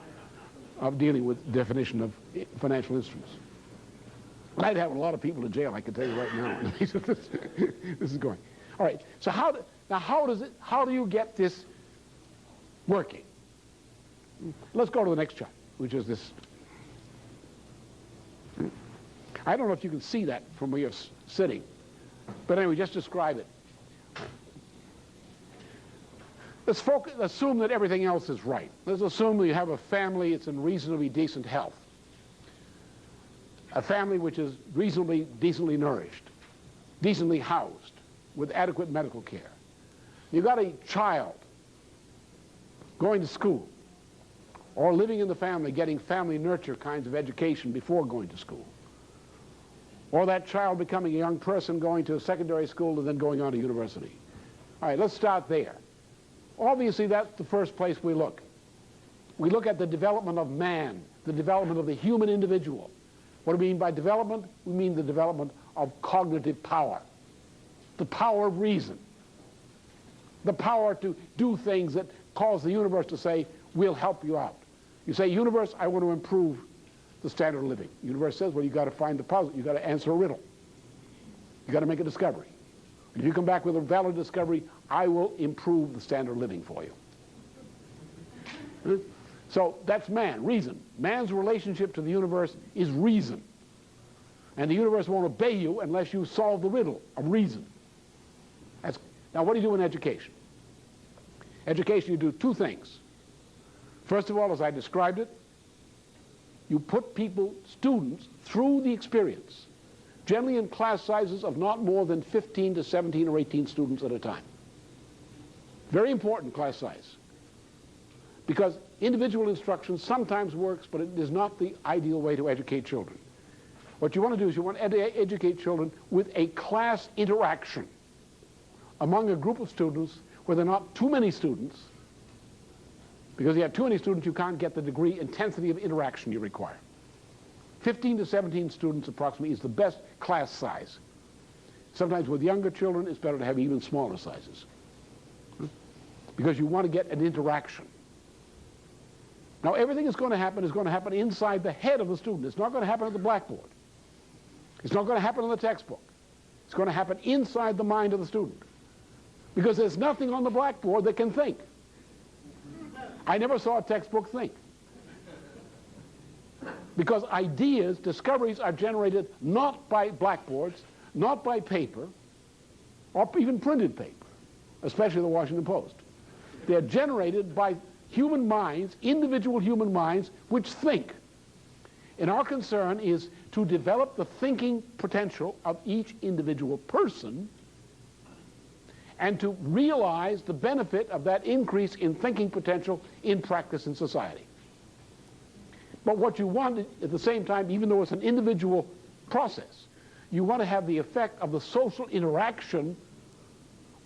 dealing with the definition of financial instruments. I'd have a lot of people in jail, I can tell you right now. This is going. All right, so how do you get this working? Let's go to the next chart, which is this. I don't know if you can see that from where you're sitting, but anyway, just describe it. Let's assume that everything else is right. Let's assume that you have a family, it's in reasonably decent health. a family which is reasonably, decently nourished, decently housed, with adequate medical care. You've got a child going to school, or living in the family, getting family nurture kinds of education before going to school. Or that child becoming a young person going to secondary school and then going on to university. All right, let's start there. Obviously, that's the first place we look. We look at the development of man, the development of the human individual. What do we mean by development? We mean the development of cognitive power, the power of reason, the power to do things that cause the universe to say, we'll help you out. You say, universe, I want to improve the standard of living. The universe says, well, you've got to find the puzzle. You've got to answer a riddle. You've got to make a discovery. If you come back with a valid discovery, I will improve the standard of living for you. So that's man, reason. Man's relationship to the universe is reason. And the universe won't obey you unless you solve the riddle of reason. Now, what do you do in education? Education, you do two things. First of all, as I described it, you put people, students, through the experience, generally in class sizes of not more than 15 to 17 or 18 students at a time. Very important class size. Because individual instruction sometimes works, but it is not the ideal way to educate children. What you want to do is you want to educate children with a class interaction among a group of students where there are not too many students. Because if you have too many students, you can't get the degree, intensity of interaction you require. 15 to 17 students approximately is the best class size. Sometimes with younger children, it's better to have even smaller sizes. Because you want to get an interaction. Now, everything that's going to happen inside the head of the student. It's not going to happen at the blackboard. It's not going to happen in the textbook. It's going to happen inside the mind of the student. Because there's nothing on the blackboard that can think. I never saw a textbook think. Because ideas, discoveries are generated not by blackboards, not by paper, or even printed paper, especially the Washington Post. They're generated by human minds, individual human minds, which think. And our concern is to develop the thinking potential of each individual person and to realize the benefit of that increase in thinking potential in practice in society. But what you want at the same time, even though it's an individual process, you want to have the effect of the social interaction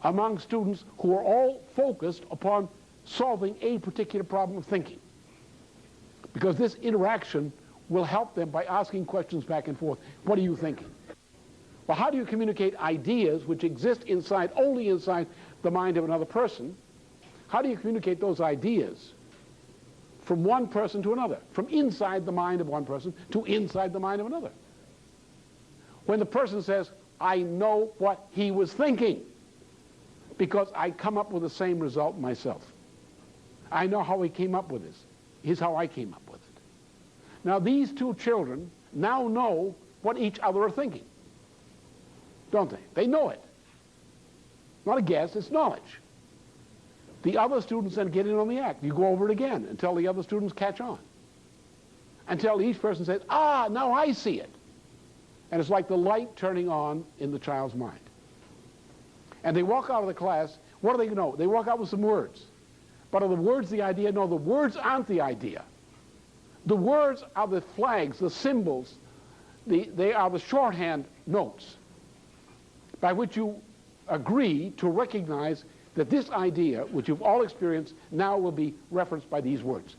among students who are all focused upon solving a particular problem of thinking. Because this interaction will help them by asking questions back and forth. What are you thinking? Well, how do you communicate ideas which exist inside, only inside the mind of another person? How do you communicate those ideas from one person to another, from inside the mind of one person to inside the mind of another? When the person says, I know what he was thinking, because I come up with the same result myself. I know how he came up with this. Here's how I came up with it. Now, these two children now know what each other are thinking. Don't they? They know it. Not a guess, it's knowledge. The other students then get in on the act. You go over it again until the other students catch on. Until each person says, ah, now I see it. And it's like the light turning on in the child's mind. And they walk out of the class, what do they know? They walk out with some words. But are the words the idea? No, the words aren't the idea. The words are the flags, the symbols, they are the shorthand notes by which you agree to recognize that this idea, which you've all experienced, now will be referenced by these words.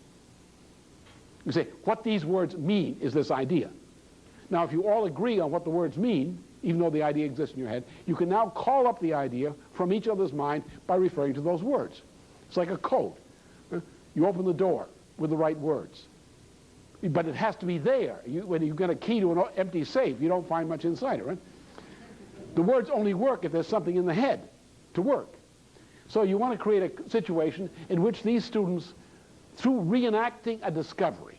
You say, what these words mean is this idea. Now, if you all agree on what the words mean, even though the idea exists in your head, you can now call up the idea from each other's mind by referring to those words. It's like a code. You open the door with the right words. But it has to be there. When you get a key to an empty safe, you don't find much inside it, right? The words only work if there's something in the head to work. So you want to create a situation in which these students, through reenacting a discovery,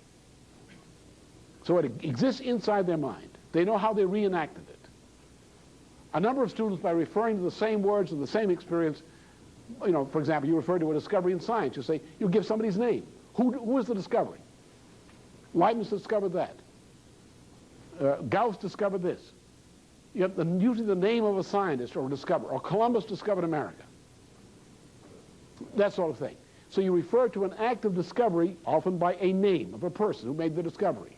so it exists inside their mind, they know how they reenacted it. A number of students, by referring to the same words and the same experience, you know, for example, you refer to a discovery in science, you say, you give somebody's name. Who is the discovery? Leibniz discovered that. Gauss discovered this. You have usually the name of a scientist or a discoverer, or Columbus discovered America. That sort of thing. So you refer to an act of discovery often by a name of a person who made the discovery,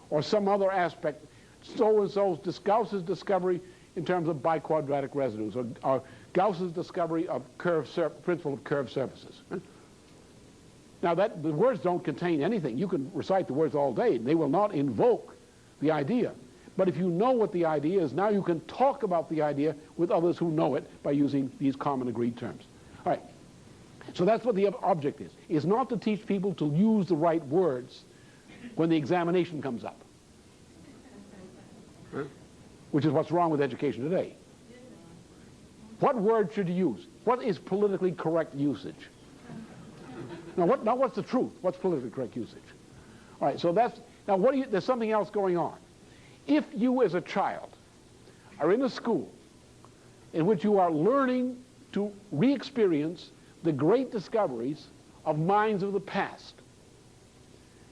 or some other aspect. So-and-so's Gauss's discovery in terms of biquadratic residues, or Gauss's discovery of principle of curved surfaces. Now the words don't contain anything. You can recite the words all day. They will not invoke the idea. But if you know what the idea is, now you can talk about the idea with others who know it by using these common agreed terms. All right. So that's what the object is not to teach people to use the right words when the examination comes up, which is what's wrong with education today. What word should you use? What is politically correct usage? Now what's the truth? What's politically correct usage? All right, so that's, now there's something else going on. If you as a child are in a school in which you are learning to re-experience the great discoveries of minds of the past,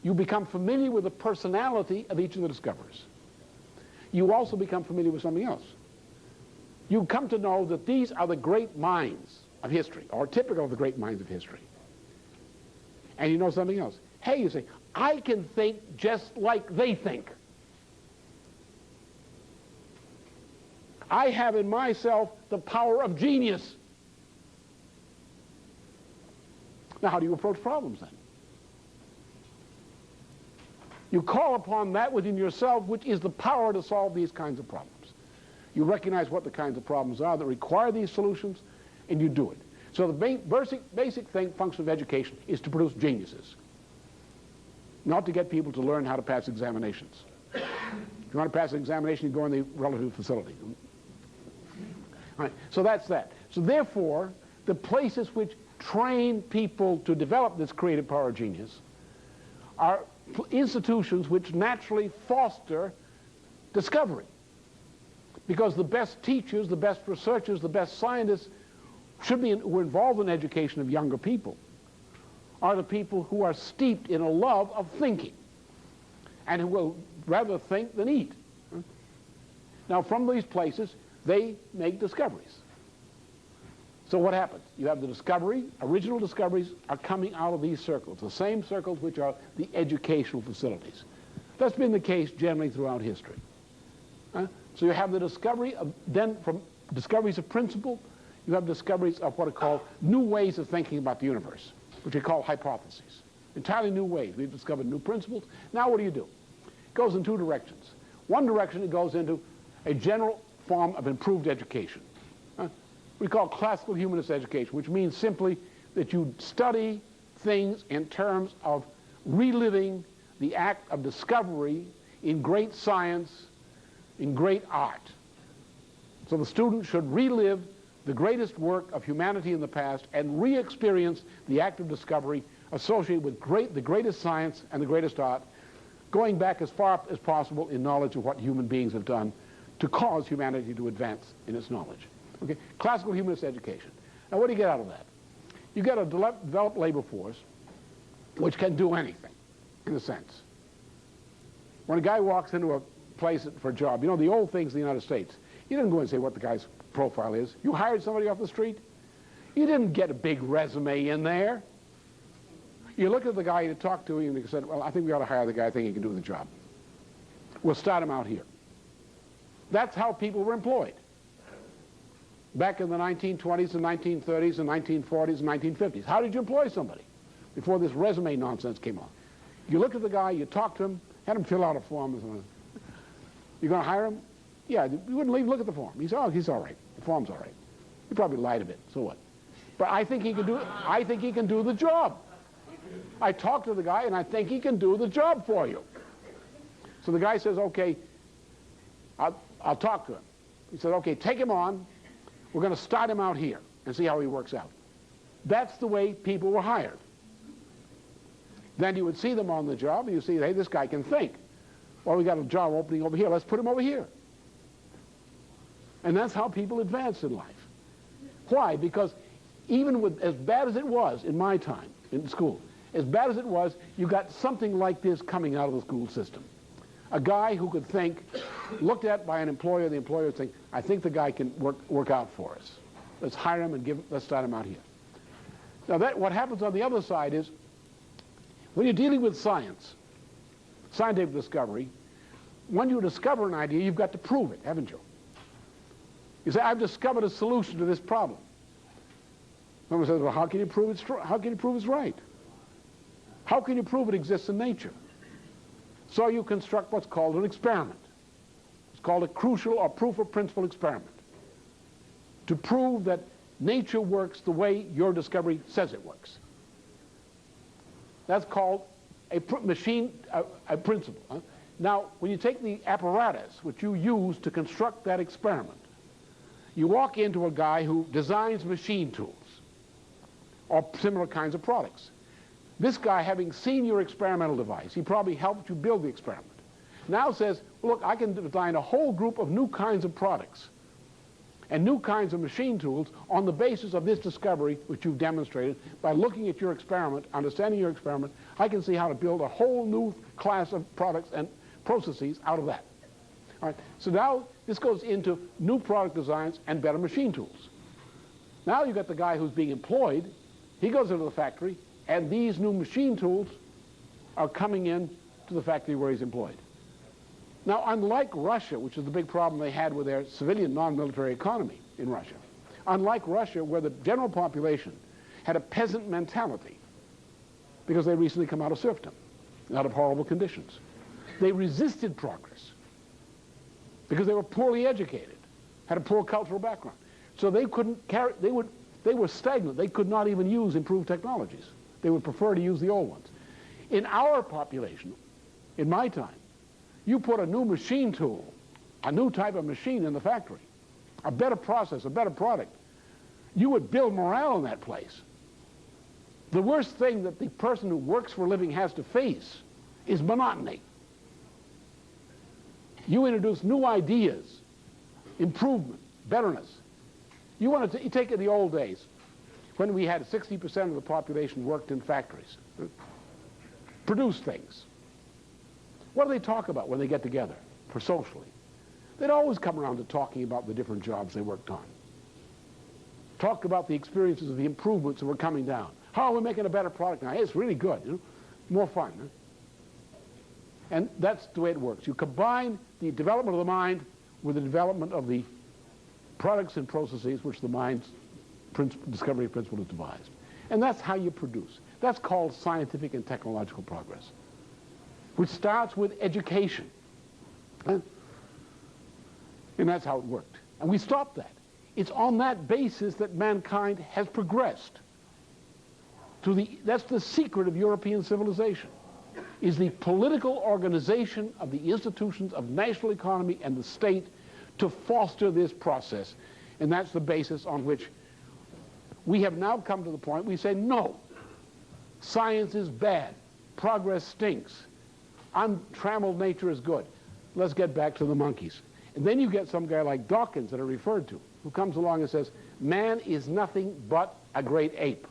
you become familiar with the personality of each of the discoverers. You also become familiar with something else. You come to know that these are the great minds of history, or typical of the great minds of history. And you know something else. Hey, you say, I can think just like they think. I have in myself the power of genius. Now, how do you approach problems then? You call upon that within yourself which is the power to solve these kinds of problems. You recognize what the kinds of problems are that require these solutions, and you do it. So the basic function of education is to produce geniuses, not to get people to learn how to pass examinations. If you want to pass an examination, you go in the relative facility. All right, so that's that. So therefore, the places which train people to develop this creative power of genius are institutions which naturally foster discovery. Because the best teachers, the best researchers, the best scientists who are involved in education of younger people are the people who are steeped in a love of thinking and who will rather think than eat. Now, from these places, they make discoveries. So what happens? You have the discovery, original discoveries are coming out of these circles, the same circles which are the educational facilities. That's been the case generally throughout history. So you have the discovery of, then from discoveries of principle, you have discoveries of what are called new ways of thinking about the universe, which we call hypotheses. Entirely new ways. We've discovered new principles. Now what do? It goes in two directions. One direction, it goes into a general form of improved education. We call classical humanist education, which means simply that you study things in terms of reliving the act of discovery in great science, in great art. So the student should relive the greatest work of humanity in the past and re-experience the act of discovery associated with the greatest science and the greatest art, going back as far as possible in knowledge of what human beings have done to cause humanity to advance in its knowledge. Okay? Classical humanist education. Now what do you get out of that? You get a developed labor force which can do anything, in a sense. When a guy walks into a place for a job, you know, the old things in the United States, you didn't go and say what the guy's profile is. You hired somebody off the street. You didn't get a big resume in there. You look at the guy you talk to and you said, well, I think we ought to hire the guy. I think he can do the job. We'll start him out here. That's how people were employed back in the 1920s and 1930s and 1940s and 1950s. How did you employ somebody before this resume nonsense came along? You look at the guy, you talk to him, had him fill out a form or something. You're going to hire him? Yeah, you wouldn't even look at the form. He said, oh, he's all right. The form's all right. He probably lied a bit, so what? But I think he can do the job. I talked to the guy, and I think he can do the job for you. So the guy says, okay, I'll talk to him. He said, okay, take him on. We're going to start him out here and see how he works out. That's the way people were hired. Then you would see them on the job, and you see, hey, this guy can think. Well, we got a job opening over here. Let's put him over here. And that's how people advance in life. Why? Because even with as bad as it was in my time in school, as bad as it was, you got something like this coming out of the school system. A guy who could think, looked at by an employer, the employer would think, I think the guy can work out for us. Let's hire him and let's start him out here. Now what happens on the other side is, when you're dealing with science, scientific discovery, when you discover an idea, you've got to prove it, haven't you? You say, I've discovered a solution to this problem. Someone says, well, how can you prove it's true? How can you prove it's right? How can you prove it exists in nature? So you construct what's called an experiment. It's called a crucial or proof of principle experiment, to prove that nature works the way your discovery says it works. That's called a principle. Huh? Now, when you take the apparatus which you use to construct that experiment, you walk into a guy who designs machine tools or similar kinds of products. This guy, having seen your experimental device, he probably helped you build the experiment, now says, look, I can design a whole group of new kinds of products and new kinds of machine tools on the basis of this discovery which you've demonstrated. By looking at your experiment, understanding your experiment, I can see how to build a whole new class of products and processes out of that. All right, so now this goes into new product designs and better machine tools. Now you've got the guy who's being employed. He goes into the factory, and these new machine tools are coming in to the factory where he's employed. Now, unlike Russia, which is the big problem they had with their civilian non-military economy in Russia, unlike Russia, where the general population had a peasant mentality because they recently come out of serfdom, out of horrible conditions, they resisted progress because they were poorly educated, had a poor cultural background. So they couldn't carry, they were stagnant. They could not even use improved technologies. They would prefer to use the old ones. In our population, in my time, you put a new machine tool, a new type of machine in the factory, a better process, a better product, you would build morale in that place. The worst thing that the person who works for a living has to face is monotony. You introduce new ideas, improvement, betterness. You take it the old days, when we had 60% of the population worked in factories, produced things. What do they talk about when they get together for socially? They'd always come around to talking about the different jobs they worked on. Talk about the experiences of the improvements that were coming down. How are we making a better product now? Hey, it's really good, you know? More fun. Huh? And that's the way it works. You combine the development of the mind with the development of the products and processes which the mind's discovery principle has devised. And that's how you produce. That's called scientific and technological progress, which starts with education. And that's how it worked. And we stopped that. It's on that basis that mankind has progressed. That's the secret of European civilization, is the political organization of the institutions of national economy and the state to foster this process. And that's the basis on which we have now come to the point we say, no, science is bad, progress stinks, untrammeled nature is good. Let's get back to the monkeys. And then you get some guy like Dawkins that I referred to, who comes along and says, man is nothing but a great ape.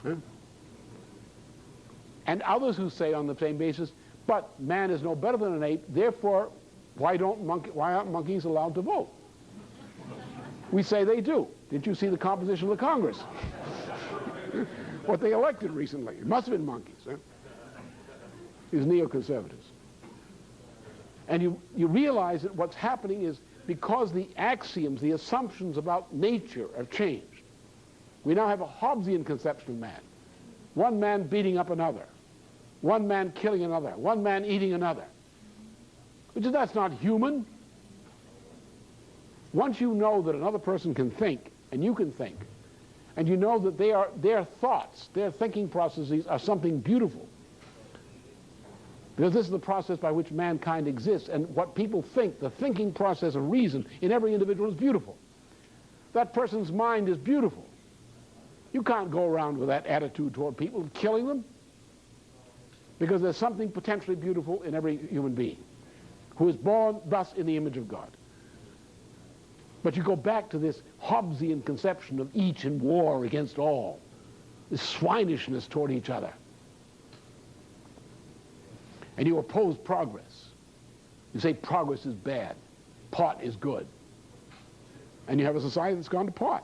Huh? And others who say on the same basis, but man is no better than an ape, therefore why aren't monkeys allowed to vote? We say they do. Did you see the composition of the Congress? What they elected recently? It must have been monkeys. Huh? These neoconservatives. And you realize that what's happening is because the axioms, the assumptions about nature have changed. We now have a Hobbesian conception of man. One man beating up another. One man killing another. One man eating another. That's not human. Once you know that another person can think, and you can think, and you know that their thoughts, their thinking processes are something beautiful, because this is the process by which mankind exists, and what people think, the thinking process of reason in every individual is beautiful. That person's mind is beautiful. You can't go around with that attitude toward people, killing them, because there's something potentially beautiful in every human being who is born thus in the image of God. But you go back to this Hobbesian conception of each in war against all, this swinishness toward each other. and you oppose progress. You say progress is bad, pot is good. And you have a society that's gone to pot.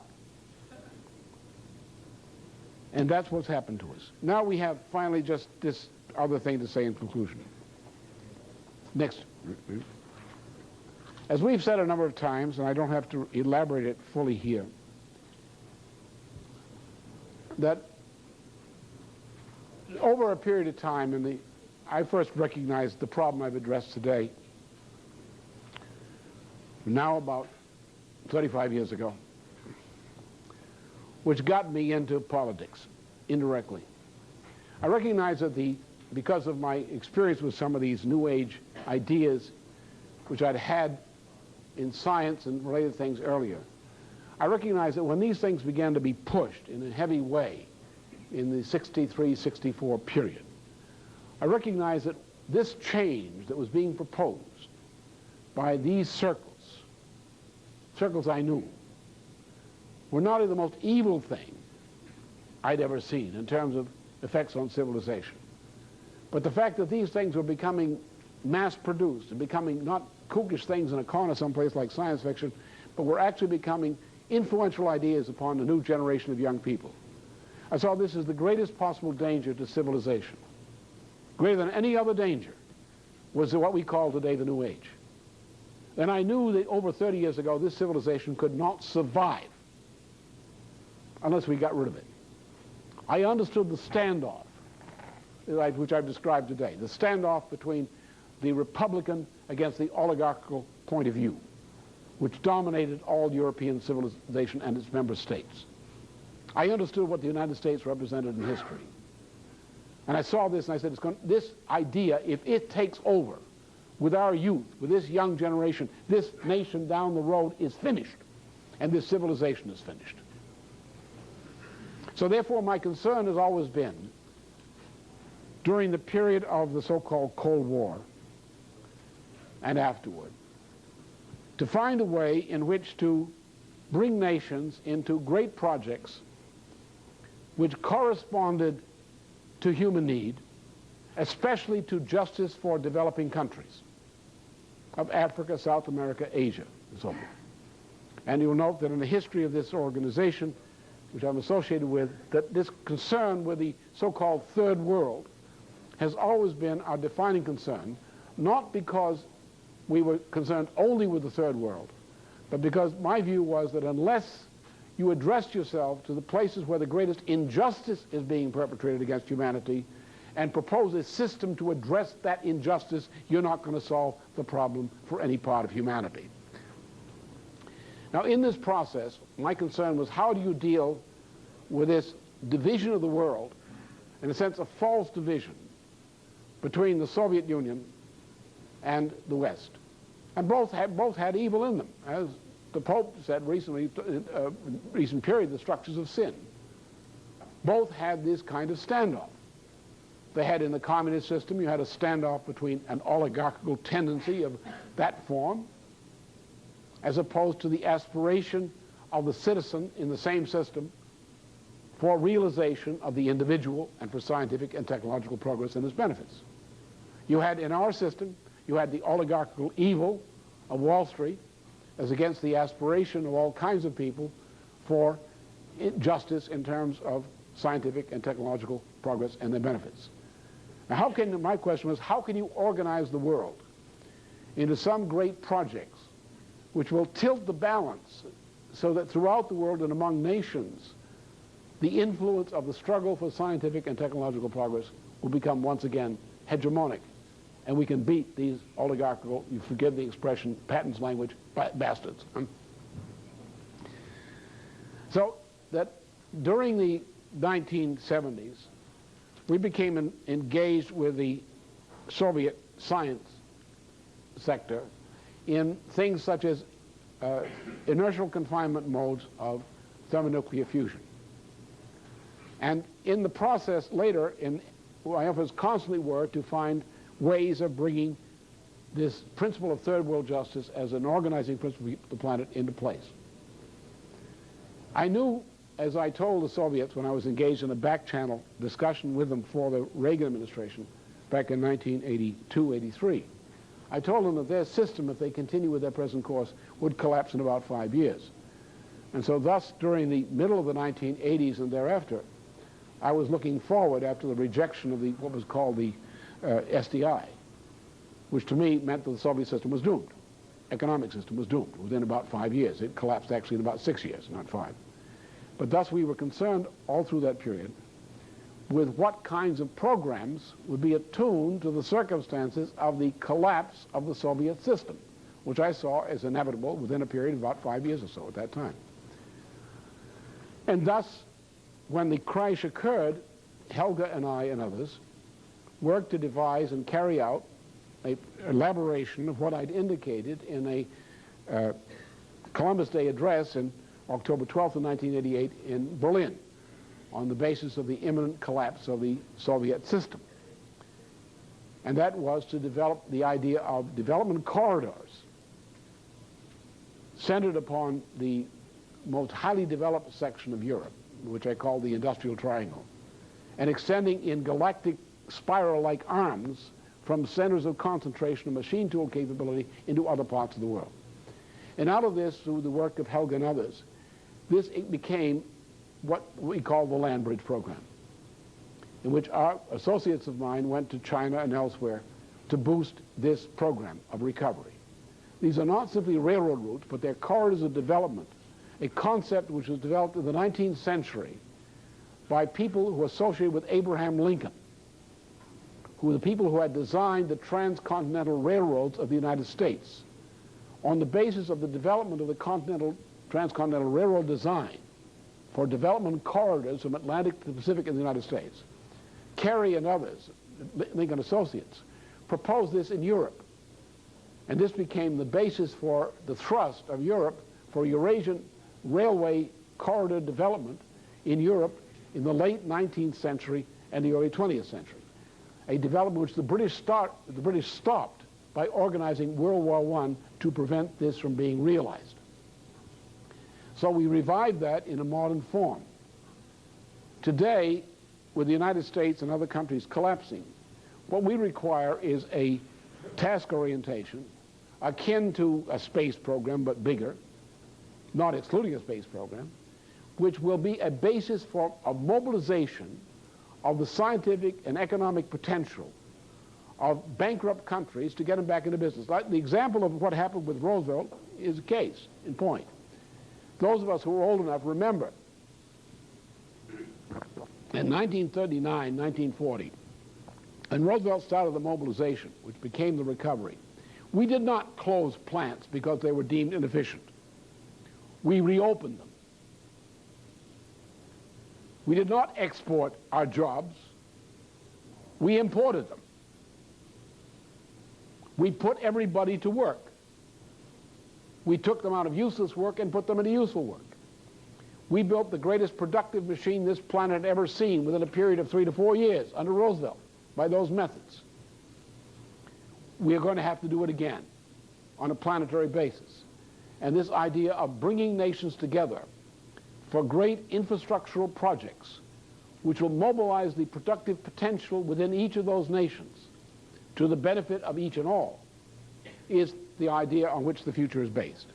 And that's what's happened to us. Now we have finally just this other thing to say in conclusion. Next. As we've said a number of times, and I don't have to elaborate it fully here, that over a period of time, I first recognized the problem I've addressed today, now about 35 years ago, which got me into politics indirectly. I recognize that because of my experience with some of these New Age ideas, which I'd had in science and related things earlier, I recognize that when these things began to be pushed in a heavy way in the 63-64 period, I recognize that this change that was being proposed by these circles I knew, were not the most evil thing I'd ever seen in terms of effects on civilization. But the fact that these things were becoming mass-produced and becoming not kookish things in a corner someplace like science fiction, but were actually becoming influential ideas upon the new generation of young people. I saw this as the greatest possible danger to civilization. Greater than any other danger was what we call today the New Age. And I knew that over 30 years ago, this civilization could not survive unless we got rid of it. I understood the standoff, which I've described today, the standoff between the Republican against the oligarchical point of view, which dominated all European civilization and its member states. I understood what the United States represented in history. And I saw this and I said, this idea, if it takes over with our youth, with this young generation, this nation down the road is finished, and this civilization is finished. So therefore my concern has always been, during the period of the so-called Cold War and afterward, to find a way in which to bring nations into great projects which corresponded to human need, especially to justice for developing countries of Africa, South America, Asia, and so forth. And you'll note that in the history of this organization, which I'm associated with, that this concern with the so-called third world has always been our defining concern, not because we were concerned only with the third world, but because my view was that unless you addressed yourself to the places where the greatest injustice is being perpetrated against humanity and propose a system to address that injustice, you're not going to solve the problem for any part of humanity. Now, in this process, my concern was, how do you deal with this division of the world, in a sense a false division, between the Soviet Union and the West? And both had evil in them. As the Pope said recently, recent period, the structures of sin. Both had this kind of standoff. They had in the communist system, you had a standoff between an oligarchical tendency of that form, as opposed to the aspiration of the citizen in the same system for realization of the individual and for scientific and technological progress and its benefits. You had in our system, you had the oligarchical evil of Wall Street as against the aspiration of all kinds of people for justice in terms of scientific and technological progress and their benefits. Now, my question was, how can you organize the world into some great projects which will tilt the balance so that throughout the world and among nations, the influence of the struggle for scientific and technological progress will become once again hegemonic, and we can beat these oligarchical, you forgive the expression, Patton's language, bastards. So that during the 1970s, we became engaged with the Soviet science sector in things such as inertial confinement modes of thermonuclear fusion. And in the process later, my efforts constantly were to find ways of bringing this principle of third world justice as an organizing principle of the planet into place. I knew, as I told the Soviets when I was engaged in a back channel discussion with them for the Reagan administration, back in 1982, 83. I told them that their system, if they continue with their present course, would collapse in about 5 years. And so thus, during the middle of the 1980s and thereafter, I was looking forward after the rejection of what was called the SDI, which to me meant that the Soviet system was doomed. Economic system was doomed within about 5 years. It collapsed actually in about 6 years, not 5. But thus we were concerned all through that period with what kinds of programs would be attuned to the circumstances of the collapse of the Soviet system, which I saw as inevitable within a period of about 5 years or so at that time. And thus, when the crash occurred, Helga and I and others worked to devise and carry out an elaboration of what I'd indicated in a Columbus Day address in October 12th of 1988 in Berlin on the basis of the imminent collapse of the Soviet system. And that was to develop the idea of development corridors centered upon the most highly developed section of Europe, which I call the Industrial Triangle, and extending in galactic spiral-like arms from centers of concentration of machine tool capability into other parts of the world. And out of this, through the work of Helga and others, it became what we call the Land Bridge Program, in which our associates of mine went to China and elsewhere to boost this program of recovery. These are not simply railroad routes, but they're corridors of development, a concept which was developed in the 19th century by people who associated with Abraham Lincoln, who were the people who had designed the transcontinental railroads of the United States. On the basis of the development of the transcontinental railroad design for development corridors from Atlantic to the Pacific in the United States, Carey and others, Lincoln Associates, proposed this in Europe. And this became the basis for the thrust of Europe for Eurasian railway corridor development in Europe in the late 19th century and the early 20th century. A development which the British stopped by organizing World War I to prevent this from being realized. So we revived that in a modern form. Today, with the United States and other countries collapsing, what we require is a task orientation akin to a space program, but bigger, not excluding a space program, which will be a basis for a mobilization of the scientific and economic potential of bankrupt countries to get them back into business. Like the example of what happened with Roosevelt is a case in point. Those of us who are old enough remember in 1939, 1940, and Roosevelt started the mobilization, which became the recovery. We did not close plants because they were deemed inefficient. We reopened them. We did not export our jobs. We imported them. We put everybody to work. We took them out of useless work and put them into useful work. We built the greatest productive machine this planet had ever seen within a period of 3 to 4 years under Roosevelt by those methods. We are going to have to do it again on a planetary basis. And this idea of bringing nations together for great infrastructural projects which will mobilize the productive potential within each of those nations to the benefit of each and all is the idea on which the future is based.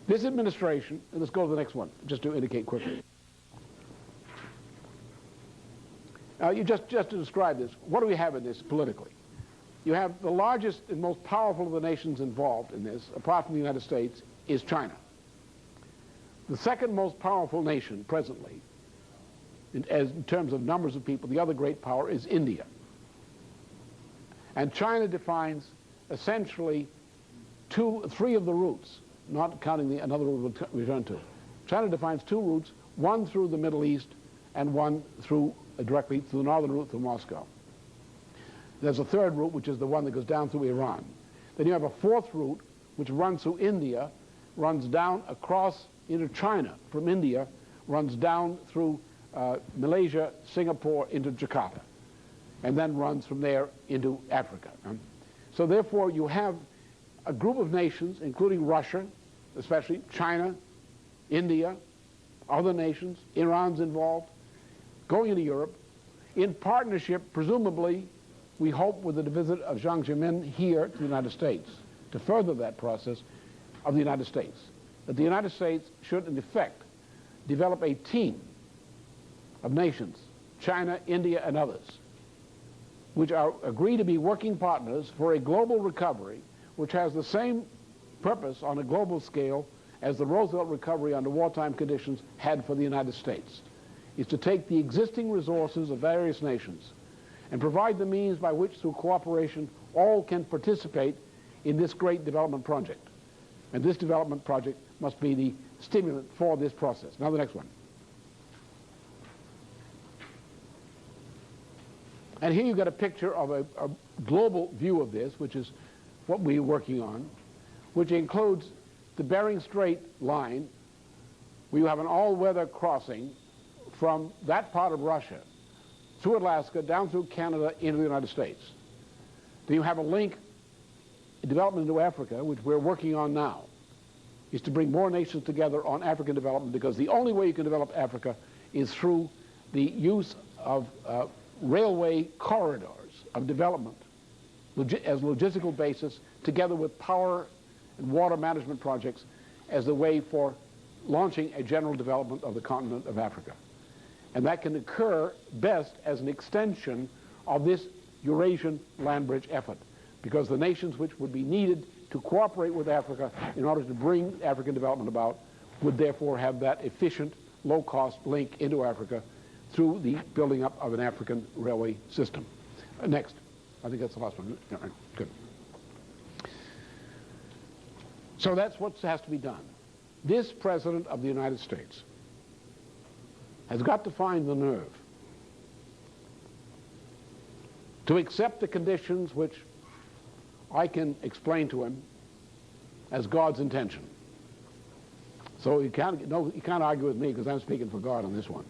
This administration, and let's go to the next one, just to indicate quickly. Now, just to describe this, what do we have in this politically? You have the largest and most powerful of the nations involved in this, apart from the United States, is China. The second most powerful nation presently, in terms of numbers of people, the other great power is India. And China defines essentially 3 of the routes, not counting another route we'll return to. China defines 2 routes, one through the Middle East and one directly through the northern route through Moscow. There's a 3rd route, which is the one that goes down through Iran. Then you have a 4th route, which runs through India, runs down across into China from India, runs down through Malaysia, Singapore, into Jakarta, and then runs from there into Africa. So therefore, you have a group of nations, including Russia, especially China, India, other nations, Iran's involved, going into Europe, in partnership, presumably, we hope with the visit of Jiang Zemin here to the United States to further that process of the United States, that the United States should in effect develop a team of nations, China, India, and others, which agree to be working partners for a global recovery which has the same purpose on a global scale as the Roosevelt recovery under wartime conditions had for the United States, is to take the existing resources of various nations and provide the means by which, through cooperation, all can participate in this great development project. And this development project must be the stimulant for this process. Now the next one. And here you've got a picture of a global view of this, which is what we're working on, which includes the Bering Strait line, where you have an all-weather crossing from that part of Russia through Alaska, down through Canada, into the United States. Then you have a link, development into Africa, which we're working on now, is to bring more nations together on African development, because the only way you can develop Africa is through the use of railway corridors of development as logistical basis, together with power and water management projects as the way for launching a general development of the continent of Africa. And that can occur best as an extension of this Eurasian land bridge effort, because the nations which would be needed to cooperate with Africa in order to bring African development about would therefore have that efficient, low-cost link into Africa through the building up of an African railway system. Next. I think that's the last one. Yeah, good. So that's what has to be done. This President of the United States has got to find the nerve to accept the conditions which I can explain to him as God's intention. So you can't argue with me, because I'm speaking for God on this one.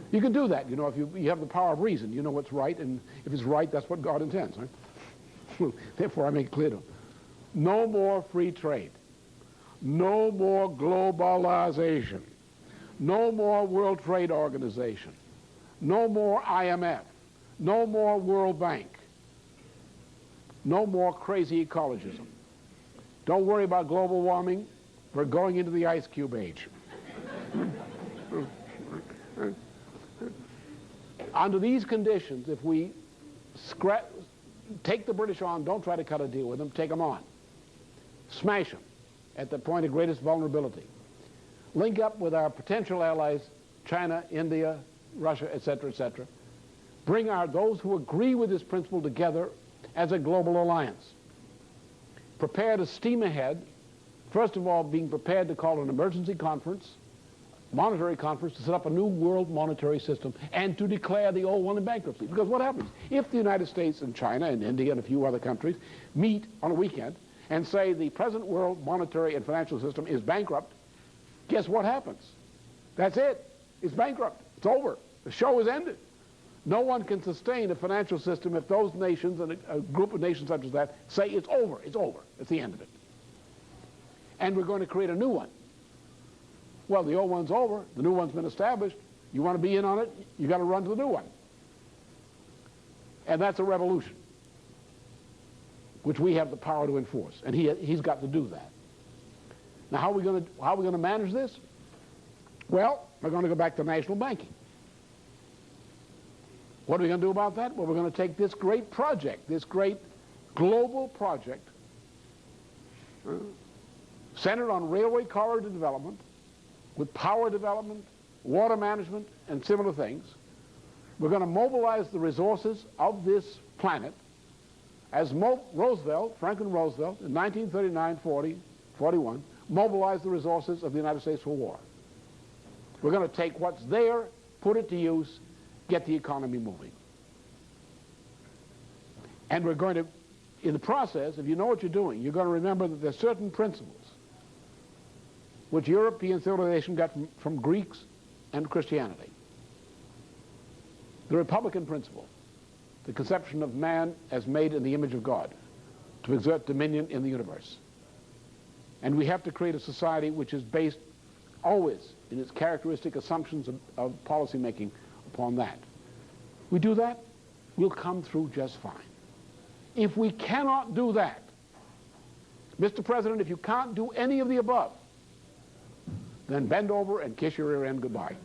You can do that, you know, if you have the power of reason. You know what's right, and if it's right, that's what God intends, right? Therefore, I make it clear to him. No more free trade. No more globalization. No more World Trade Organization. No more IMF. No more World Bank. No more crazy ecologism. Don't worry about global warming. We're going into the ice cube age. Under these conditions, if we take the British on, don't try to cut a deal with them, take them on. Smash them at the point of greatest vulnerability. Link up with our potential allies, China, India, Russia, etc., etc. Bring those who agree with this principle together as a global alliance. Prepare to steam ahead, first of all being prepared to call an emergency conference, monetary conference, to set up a new world monetary system and to declare the old one in bankruptcy. Because what happens? If the United States and China and India and a few other countries meet on a weekend and say the present world monetary and financial system is bankrupt, guess what happens? That's it. It's bankrupt. It's over. The show is ended. No one can sustain a financial system if those nations and a group of nations such as that say it's over. It's over. It's the end of it. And we're going to create a new one. Well, the old one's over. The new one's been established. You want to be in on it, you got to run to the new one. And that's a revolution, which we have the power to enforce. And he's got to do that. Now, how are we going to manage this? Well, we're going to go back to national banking. What are we going to do about that? Well, we're going to take this great project, this great global project, centered on railway corridor development, with power development, water management, and similar things. We're going to mobilize the resources of this planet as Franklin Roosevelt, in 1939, 40, 41, mobilized the resources of the United States for war. We're going to take what's there, put it to use, get the economy moving. And we're going to, in the process, if you know what you're doing, you're going to remember that there's certain principles which European civilization got from Greeks and Christianity. The Republican principle, the conception of man as made in the image of God, to exert dominion in the universe. And we have to create a society which is based always in its characteristic assumptions of policy making upon that. We do that, we'll come through just fine. If we cannot do that, Mr. President, if you can't do any of the above, then bend over and kiss your rear end goodbye.